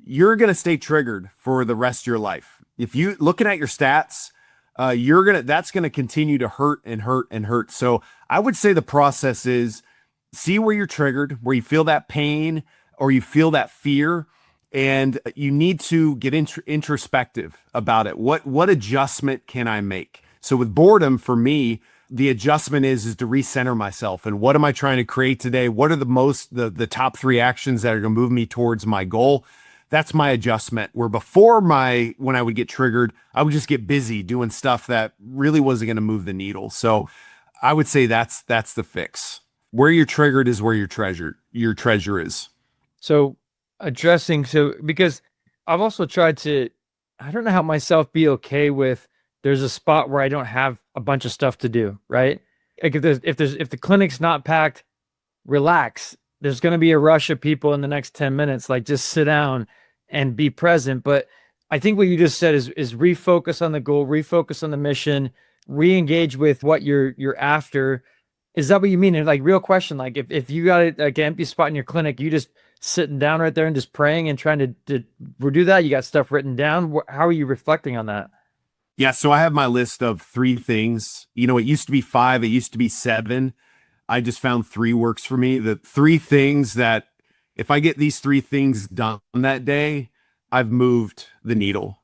You're going to stay triggered for the rest of your life. If you looking at your stats, that's going to continue to hurt and hurt and hurt. So I would say the process is see where you're triggered, where you feel that pain or you feel that fear, and you need to get introspective about it. What adjustment can I make? So with boredom, for me, the adjustment is to recenter myself. And what am I trying to create today? What are the top 3 actions that are going to move me towards my goal? That's my adjustment. Where before when I would get triggered, I would just get busy doing stuff that really wasn't going to move the needle. So I would say that's the fix. Where you're triggered is where your treasure is. So because I've also tried to, I don't know how myself be okay with, there's a spot where I don't have a bunch of stuff to do, right? Like if the clinic's not packed, relax. There's going to be a rush of people in the next 10 minutes. Like, just sit down and be present. But I think what you just said is refocus on the goal, refocus on the mission, re-engage with what you're after. Is that what you mean? And like, real question, like if you got like an empty spot in your clinic, you just sitting down right there and just praying and trying to do that? You got stuff written down? How are you reflecting on that? Yeah, so I have my list of 3 things. You know, it used to be 5, it used to be 7. I just found 3 works for me. The 3 things that if I get these 3 things done that day, I've moved the needle.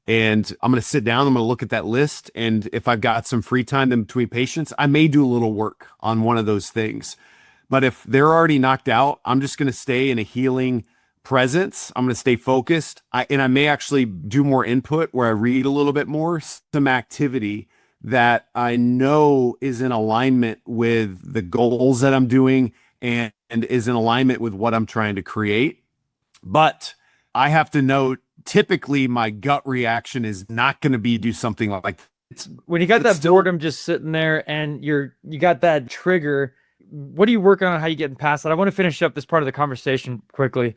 And I'm going to sit down, I'm going to look at that list. And if I've got some free time in between patients, I may do a little work on one of those things. But if they're already knocked out, I'm just going to stay in a healing presence. I'm going to stay focused. And I may actually do more input where I read a little bit more, some activity that I know is in alignment with the goals that I'm doing and is in alignment with what I'm trying to create. But I have to note, typically my gut reaction is not going to be do something like it's when you got that boredom just sitting there and you got that trigger. What are you working on? How you getting past that? I want to finish up this part of the conversation quickly.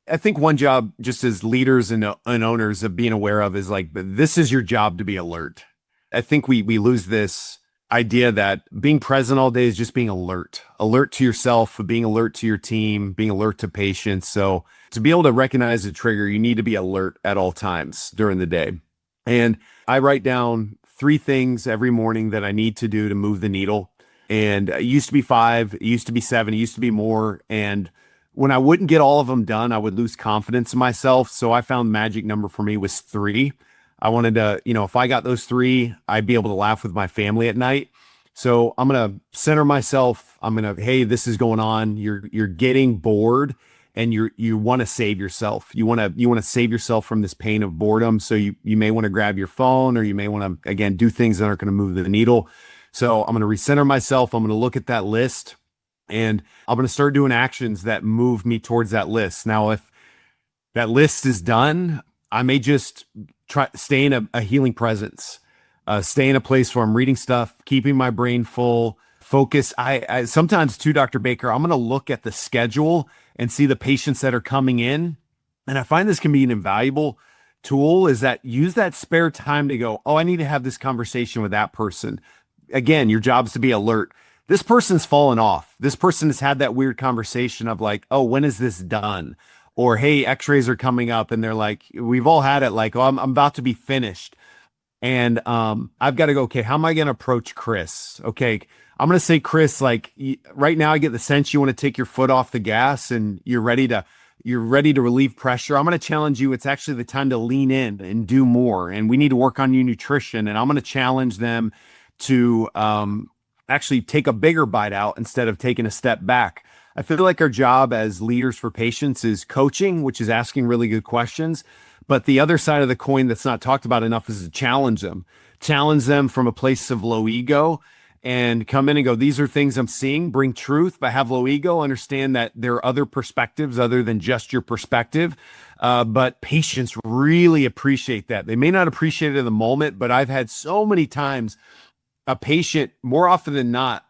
I think one job just as leaders and owners of being aware of is like, this is your job to be alert. I think we lose this idea that being present all day is just being alert to yourself, being alert to your team, being alert to patients. So to be able to recognize the trigger, you need to be alert at all times during the day. And I write down 3 things every morning that I need to do to move the needle. And it used to be 5, it used to be 7, it used to be more. And when I wouldn't get all of them done, I would lose confidence in myself. So I found the magic number for me was 3. I wanted to, if I got those 3, I'd be able to laugh with my family at night. So I'm going to center myself. I'm going to, hey, this is going on. You're getting bored and you want to save yourself. You want to save yourself from this pain of boredom. So you may want to grab your phone, or you may want to, again, do things that aren't going to move the needle. So I'm going to recenter myself. I'm going to look at that list and I'm going to start doing actions that move me towards that list. Now, if that list is done, I may just stay in a healing presence, stay in a place where I'm reading stuff, keeping my brain full, focus. I sometimes too, Dr. Baker, I'm going to look at the schedule and see the patients that are coming in. And I find this can be an invaluable tool, is that use that spare time to go, oh, I need to have this conversation with that person. Again, your job is to be alert. This person's fallen off. This person has had that weird conversation of like, oh, when is this done? Or, hey, x-rays are coming up. And they're like, we've all had it like, oh, I'm about to be finished. And I've got to go, okay, how am I going to approach Chris? Okay, I'm going to say, Chris, like right now I get the sense you want to take your foot off the gas and you're ready to relieve pressure. I'm going to challenge you. It's actually the time to lean in and do more. And we need to work on your nutrition. And I'm going to challenge them to actually take a bigger bite out instead of taking a step back. I feel like our job as leaders for patients is coaching, which is asking really good questions. But the other side of the coin that's not talked about enough is to challenge them from a place of low ego and come in and go, these are things I'm seeing, bring truth, but have low ego, understand that there are other perspectives other than just your perspective. But patients really appreciate that. They may not appreciate it in the moment, but I've had so many times a patient, more often than not,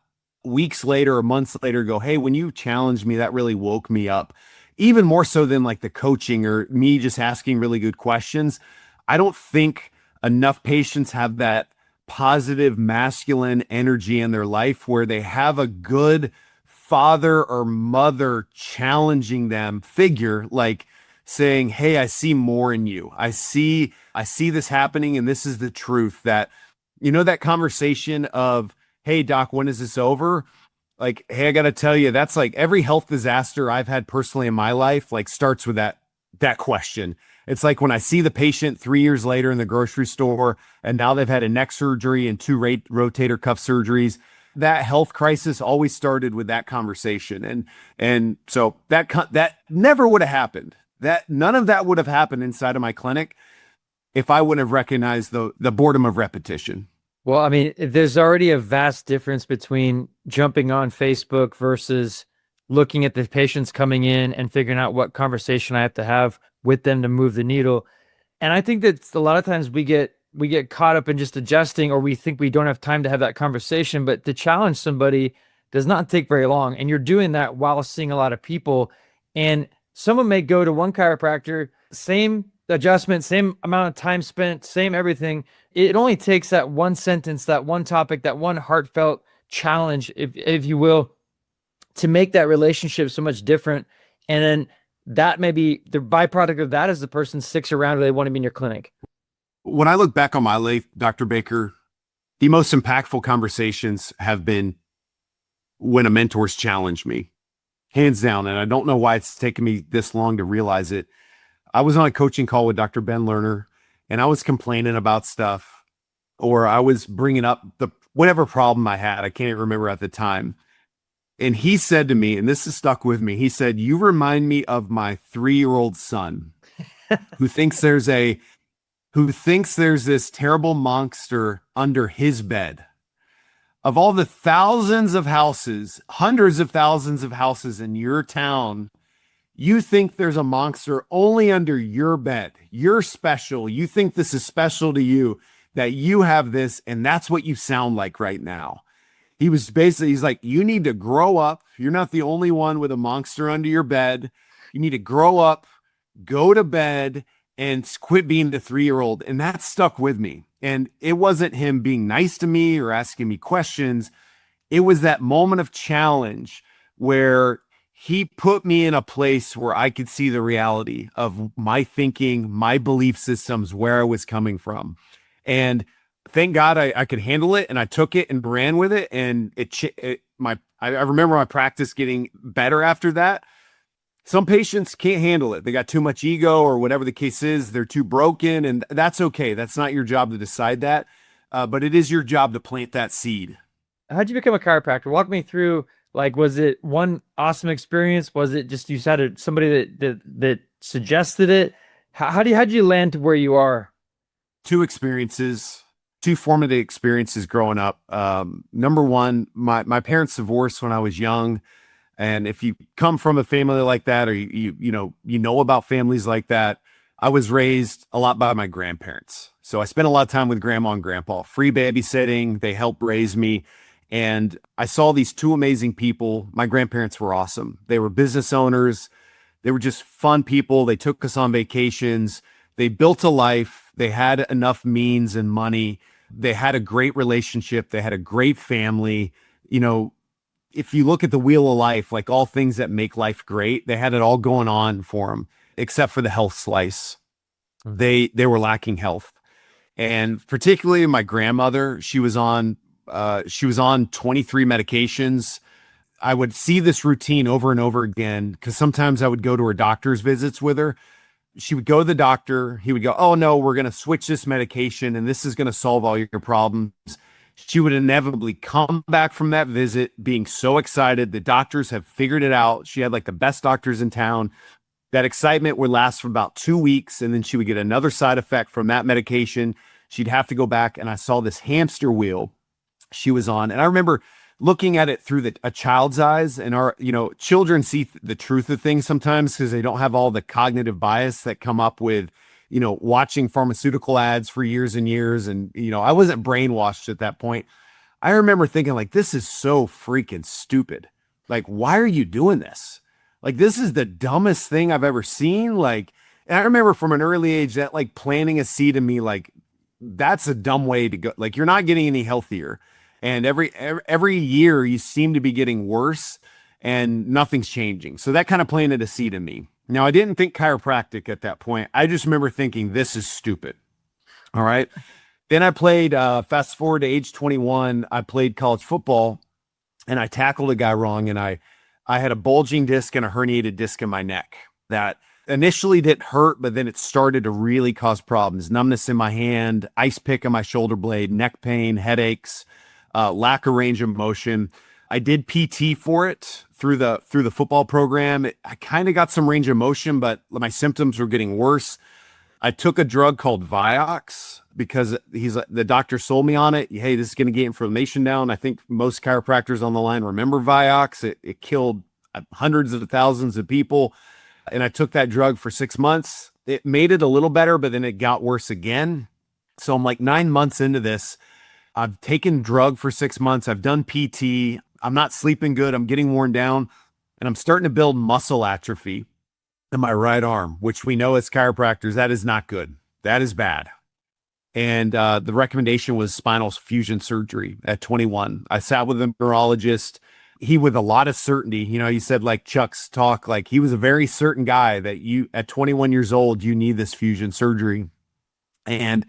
weeks later or months later, go, hey, when you challenged me, that really woke me up. Even more so than like the coaching or me just asking really good questions. I don't think enough patients have that positive masculine energy in their life where they have a good father or mother challenging them figure, like saying, hey, I see more in you. I see this happening, and this is the truth. That, that conversation of, hey doc, when is this over? Like, hey, I got to tell you, that's like every health disaster I've had personally in my life, like starts with that question. It's like when I see the patient 3 years later in the grocery store, and now they've had a neck surgery and 2 rotator cuff surgeries. That health crisis always started with that conversation. And so that never would have happened. None of that would have happened inside of my clinic if I wouldn't have recognized the boredom of repetition. Well, I mean, there's already a vast difference between jumping on Facebook versus looking at the patients coming in and figuring out what conversation I have to have with them to move the needle. And I think that a lot of times we get caught up in just adjusting, or we think we don't have time to have that conversation. But to challenge somebody does not take very long. And you're doing that while seeing a lot of people. And someone may go to one chiropractor, same adjustment, same amount of time spent, same everything. It only takes that one sentence, that one topic, that one heartfelt challenge, if you will, to make that relationship so much different. And then that may be the byproduct of that is the person sticks around or they want to be in your clinic. When I look back on my life, Dr. Baker, the most impactful conversations have been when a mentor's challenged me, hands down. And I don't know why it's taken me this long to realize it. I was on a coaching call with Dr. Ben Lerner, and I was complaining about stuff, or I was bringing up whatever problem I had. I can't even remember at the time. And he said to me, and this has stuck with me, he said, you remind me of my 3-year-old son who thinks there's this terrible monster under his bed. Of all the thousands of houses, hundreds of thousands of houses in your town, you think there's a monster only under your bed. You're special. You think this is special to you, that you have this, and that's what you sound like right now. He's like, you need to grow up. You're not the only one with a monster under your bed. You need to grow up, go to bed, and quit being the 3-year-old. And that stuck with me. And it wasn't him being nice to me or asking me questions. It was that moment of challenge where he put me in a place where I could see the reality of my thinking, my belief systems, where I was coming from. And thank God I could handle it, and I took it and ran with it. And I remember my practice getting better after that. Some patients can't handle it. They got too much ego or whatever the case is. They're too broken, and that's okay. That's not your job to decide that. But it is your job to plant that seed. How'd you become a chiropractor? Walk me through, like, was it one awesome experience? Was it just, you said somebody that suggested it? How'd you land to where you are? 2 formative experiences growing up. Number one, my parents divorced when I was young. And if you come from a family like that, or you know about families like that, I was raised a lot by my grandparents. So I spent a lot of time with grandma and grandpa, free babysitting. They helped raise me. And I saw these 2 amazing people. My grandparents were awesome. They were business owners. They were just fun people. They took us on vacations. They built a life. They had enough means and money. They had a great relationship. They had a great family. If you look at the wheel of life, like all things that make life great, they had it all going on for them, except for the health slice. They were lacking health. And particularly my grandmother, she was on 23 medications. I would see this routine over and over again, because sometimes I would go to her doctor's visits with her. She would go to the doctor. He would go, oh no, we're going to switch this medication and this is going to solve all your problems. She would inevitably come back from that visit being so excited. The doctors have figured it out. She had like the best doctors in town. That excitement would last for about 2 weeks, and then she would get another side effect from that medication. She'd have to go back, and I saw this hamster wheel she was on. And I remember looking at it through a child's eyes, and our, children see the truth of things sometimes because they don't have all the cognitive bias that come up with, watching pharmaceutical ads for years and years. And, I wasn't brainwashed at that point. I remember thinking like, this is so freaking stupid. Like, why are you doing this? Like, this is the dumbest thing I've ever seen. Like, and I remember from an early age that like planting a seed in me, like, that's a dumb way to go. Like, you're not getting any healthier. And every year you seem to be getting worse and nothing's changing. So that kind of planted a seed in me. Now, I didn't think chiropractic at that point. I just remember thinking, this is stupid. All right. Then I played, fast forward to age 21, I played college football and I tackled a guy wrong. And I had a bulging disc and a herniated disc in my neck that initially didn't hurt, but then it started to really cause problems. Numbness in my hand, ice pick on my shoulder blade, neck pain, headaches, lack of range of motion. I did PT for it through the football program. I kind of got some range of motion, but my symptoms were getting worse. I took a drug called Vioxx because the doctor sold me on it. Hey, this is going to get inflammation down. I think most chiropractors on the line remember Vioxx. It killed hundreds of thousands of people. And I took that drug for 6 months. It made it a little better, but then it got worse again. So I'm like 9 months into this. I've taken drug for 6 months. I've done PT. I'm not sleeping good. I'm getting worn down, and I'm starting to build muscle atrophy in my right arm, which we know as chiropractors, that is not good. That is bad. And the recommendation was spinal fusion surgery at 21. I sat with a neurologist. He, with a lot of certainty, he said, like Chuck's talk, like he was a very certain guy that at 21 years old, you need this fusion surgery. And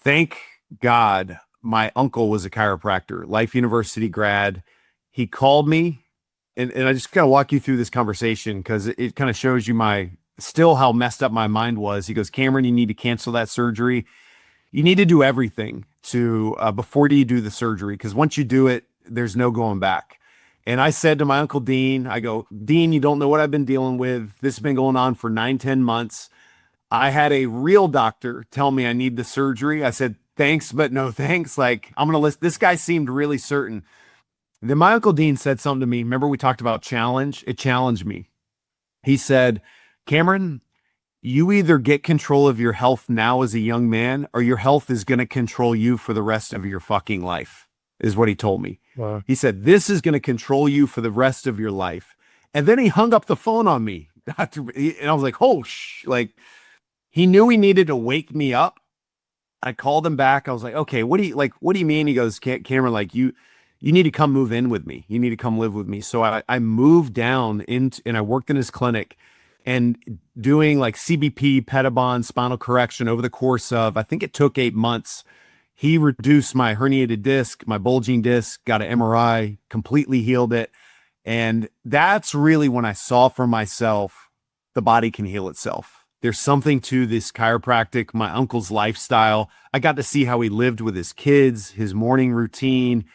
thank God, my uncle was a chiropractor, Life University grad. He called me, and I just kind of walk you through this conversation because it kind of shows you how messed up my mind was. He goes, Cameron, you need to cancel that surgery. You need to do everything before you do the surgery, because once you do it, there's no going back. And I said to my Uncle Dean, I go, Dean, you don't know what I've been dealing with. This has been going on for 9-10 months. I had a real doctor tell me I need the surgery. I said, thanks, but no thanks. Like, I'm going to list. This guy seemed really certain. Then my Uncle Dean said something to me. Remember we talked about challenge? It challenged me. He said, Cameron, you either get control of your health now as a young man, or your health is going to control you for the rest of your fucking life, is what he told me. Wow. He said, this is going to control you for the rest of your life. And then he hung up the phone on me. And I was like, oh, like, he knew he needed to wake me up. I called him back. I was like, okay, what do you mean? He goes, Cameron, like you need to come move in with me. You need to come live with me. So I moved down and I worked in his clinic and doing like CBP, Pedibond, spinal correction over the course of, I think it took 8 months. He reduced my herniated disc, my bulging disc, got an MRI, completely healed it. And that's really when I saw for myself, the body can heal itself. There's something to this chiropractic, my uncle's lifestyle. I got to see how he lived with his kids, his morning routine.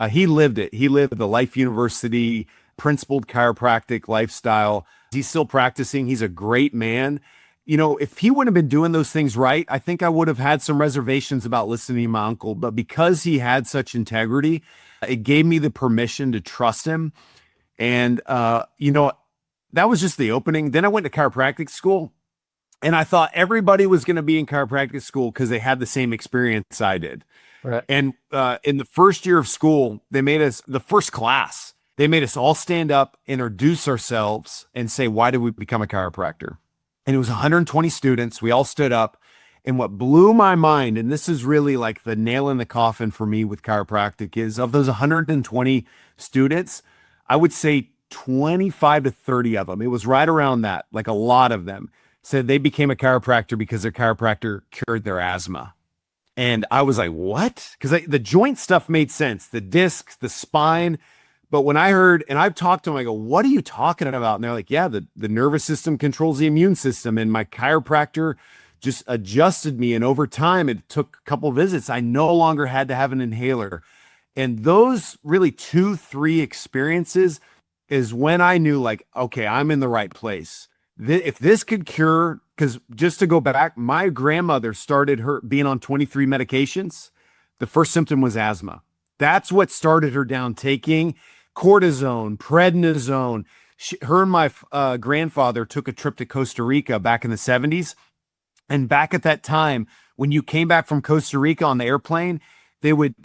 He lived it. He lived the Life University principled chiropractic lifestyle. He's still practicing. He's a great man. If he wouldn't have been doing those things right, I think I would have had some reservations about listening to my uncle. But because he had such integrity, it gave me the permission to trust him. And, that was just the opening. Then I went to chiropractic school, and I thought everybody was going to be in chiropractic school because they had the same experience I did. Right. And in the first year of school, they made us, the first class, they made us all stand up, introduce ourselves, and say, why did we become a chiropractor? And it was 120 students. We all stood up. And what blew my mind, and this is really like the nail in the coffin for me with chiropractic, is of those 120 students, I would say 25 to 30 of them, it was right around that, like a lot of them, said they became a chiropractor because their chiropractor cured their asthma. And I was like, what? Because the joint stuff made sense, the discs, the spine. But when I heard, and I've talked to them, I go, what are you talking about? And they're like, yeah, the nervous system controls the immune system. And my chiropractor just adjusted me. And over time, it took a couple visits. I no longer had to have an inhaler. And those really 2-3 experiences is when I knew, like, okay, I'm in the right place. If this could cure, because just to go back, my grandmother started her being on 23 medications. The first symptom was asthma. That's what started her down, taking cortisone, prednisone. Her and my grandfather took a trip to Costa Rica back in the 70s. And back at that time, when you came back from Costa Rica on the airplane, they would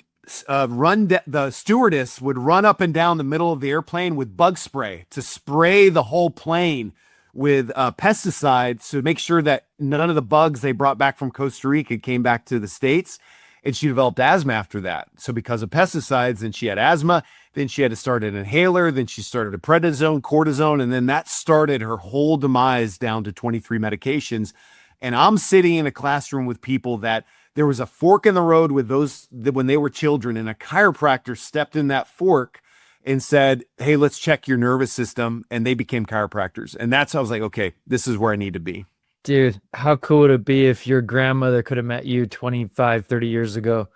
the stewardess would run up and down the middle of the airplane with bug spray to spray the whole plane with pesticides to make sure that none of the bugs they brought back from Costa Rica came back to the States. And she developed asthma after that. So because of pesticides, then she had asthma. Then she had to start an inhaler. Then she started a prednisone, cortisone, and then that started her whole demise down to 23 medications. And I'm sitting in a classroom with people that there was a fork in the road with those when they were children, and a chiropractor stepped in that fork and said, "Hey, let's check your nervous system." And they became chiropractors. And that's how I was like, okay, this is where I need to be. Dude, how cool would it be if your grandmother could have met you 25, 30 years ago?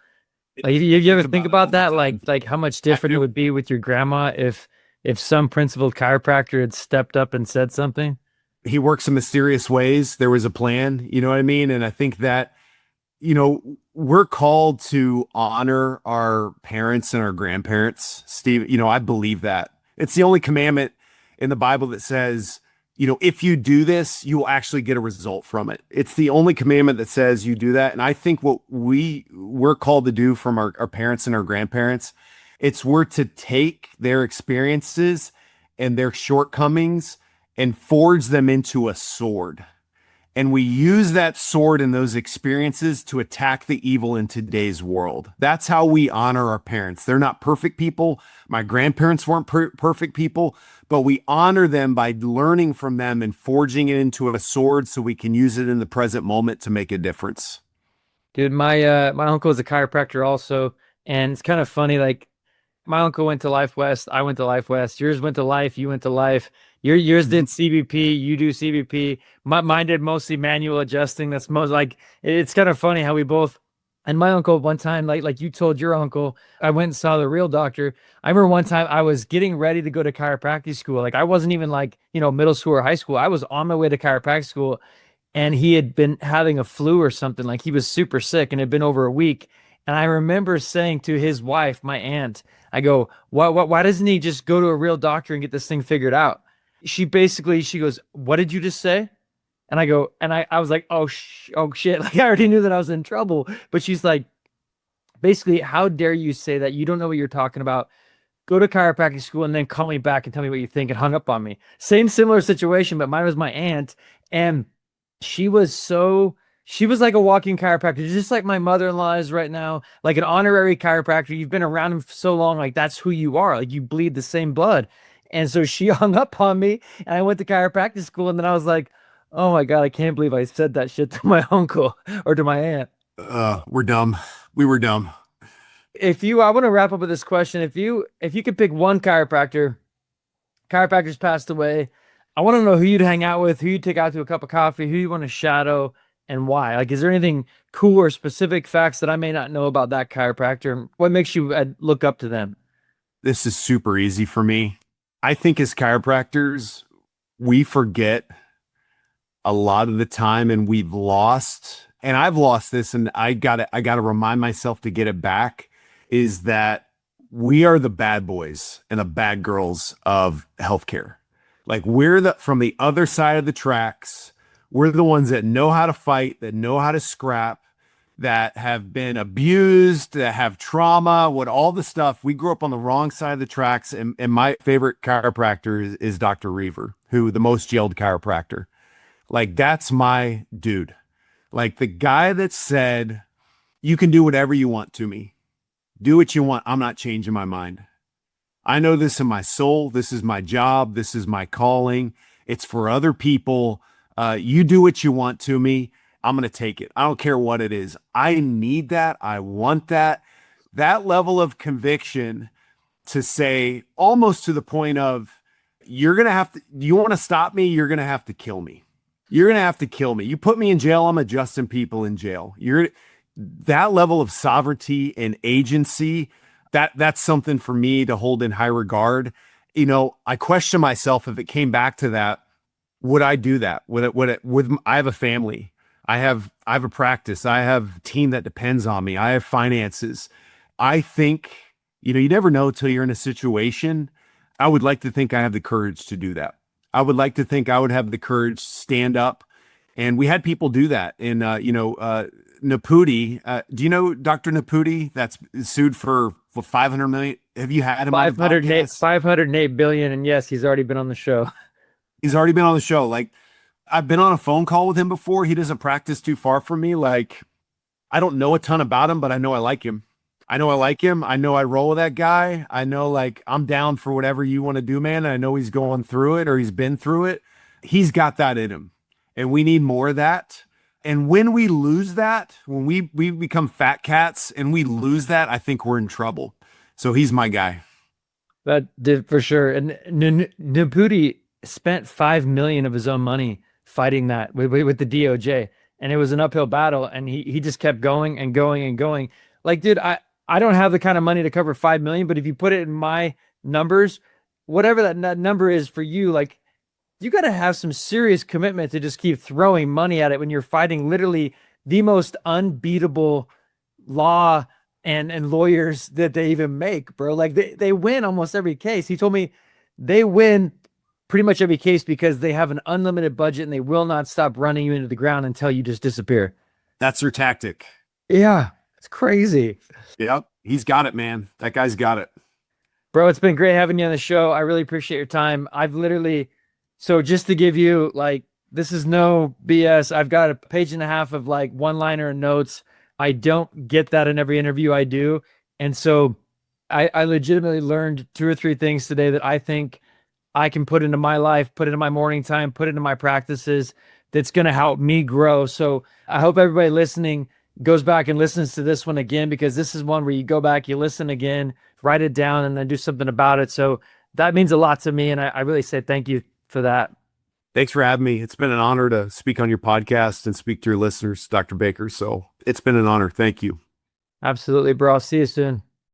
Like, you ever think about that? Like how much different it would be with your grandma if some principled chiropractor had stepped up and said something? He works in mysterious ways. There was a plan, you know what I mean? And I think that, we're called to honor our parents and our grandparents, Steve. I believe that. It's the only commandment in the Bible that says, if you do this, you will actually get a result from it. It's the only commandment that says you do that. And I think what we're called to do from our parents and our grandparents, we're to take their experiences and their shortcomings and forge them into a sword. And we use that sword and those experiences to attack the evil in today's world. That's how we honor our parents. They're not perfect people. My grandparents weren't perfect people, but we honor them by learning from them and forging it into a sword so we can use it in the present moment to make a difference. Dude, my uncle is a chiropractor also, and it's kind of funny. Like, my uncle went to Life West, I went to Life West, yours went to Life, you went to Life. Yours did CBP, you do CBP. Mine did mostly manual adjusting. That's most like, it's kind of funny how we both. And my uncle, one time, like you told your uncle, I went and saw the real doctor. I remember one time I was getting ready to go to chiropractic school. Like, I wasn't even like, middle school or high school. I was on my way to chiropractic school, and he had been having a flu or something. Like, he was super sick and it had been over a week. And I remember saying to his wife, my aunt, I go, why doesn't he just go to a real doctor and get this thing figured out? She goes, "What did you just say?" And I go, and I was like, oh shit. Like, I already knew that I was in trouble. But she's like, basically, how dare you say that? You don't know what you're talking about. Go to chiropractic school and then call me back and tell me what you think, and hung up on me. Similar situation, but mine was my aunt. And she was like a walking chiropractor, just like my mother-in-law is right now, like an honorary chiropractor. You've been around him for so long, like that's who you are. Like, you bleed the same blood. And so she hung up on me, and I went to chiropractic school, and then I was like, oh my God, I can't believe I said that shit to my uncle or to my aunt. We're dumb. We were dumb. I want to wrap up with this question. If you could pick one chiropractor's passed away, I want to know who you'd hang out with, who you'd take out to a cup of coffee, who you want to shadow, and why. Like, is there anything cool or specific facts that I may not know about that chiropractor? What makes you look up to them? This is super easy for me. I think as chiropractors, we forget a lot of the time, and we've lost, and I've lost this, and I gotta remind myself to get it back, is that we are the bad boys and the bad girls of healthcare. Like, we're from the other side of the tracks. We're the ones that know how to fight, that know how to scrap, that have been abused, that have trauma, all the stuff. We grew up on the wrong side of the tracks. And my favorite chiropractor is Dr. Reaver, the most jailed chiropractor. Like, that's my dude. Like, the guy that said, you can do whatever you want to me. Do what you want. I'm not changing my mind. I know this in my soul. This is my job. This is my calling. It's for other people. You do what you want to me. I'm going to take it. I don't care what it is. I need that. I want that. That level of conviction to say, almost to the point of, you want to stop me? You're going to have to kill me. You're going to have to kill me. You put me in jail, I'm adjusting people in jail. That level of sovereignty and agency, that's something for me to hold in high regard. I question myself, if it came back to that, would I do that? I have a family. I have a practice. I have a team that depends on me. I have finances. I think You never know till you're in a situation. I would like to think I have the courage to do that. I would like to think I would have the courage to stand up. And we had people do that. And, Naputi, do you know Dr. Naputi that's sued for 500 million? Have you had him on the 508, podcast? 508 billion. And yes, he's already been on the show. He's already been on the show. Like, I've been on a phone call with him before. He doesn't practice too far from me. Like, I don't know a ton about him, but I know I like him. I know I like him. I know I roll with that guy. I know, like, I'm down for whatever you want to do, man. I know he's going through it or he's been through it. He's got that in him. And we need more of that. And when we lose that, when we become fat cats and we lose that, I think we're in trouble. So he's my guy. That did for sure. And Naputi spent 5 million of his own money fighting that with the DOJ. And it was an uphill battle. And he just kept going and going and going. Like, dude, I don't have the kind of money to cover 5 million, but if you put it in my numbers, whatever that number is for you, like, you got to have some serious commitment to just keep throwing money at it when you're fighting literally the most unbeatable law and lawyers that they even make, bro. Like, they win almost every case. He told me they win pretty much every case because they have an unlimited budget and they will not stop running you into the ground until you just disappear. That's their tactic. Yeah, it's crazy. Yep. He's got it, man. That guy's got it. Bro, it's been great having you on the show. I really appreciate your time. So just to give you, like, this is no BS. I've got a page and a half of like one-liner notes. I don't get that in every interview I do. And so I legitimately learned 2 or 3 things today that I think I can put into my life, put into my morning time, put into my practices that's going to help me grow. So I hope everybody listening goes back and listens to this one again, because this is one where you go back, you listen again, write it down, and then do something about it. So that means a lot to me. And I really say thank you for that. Thanks for having me. It's been an honor to speak on your podcast and speak to your listeners, Dr. Baker. So it's been an honor. Thank you. Absolutely, bro. I'll see you soon.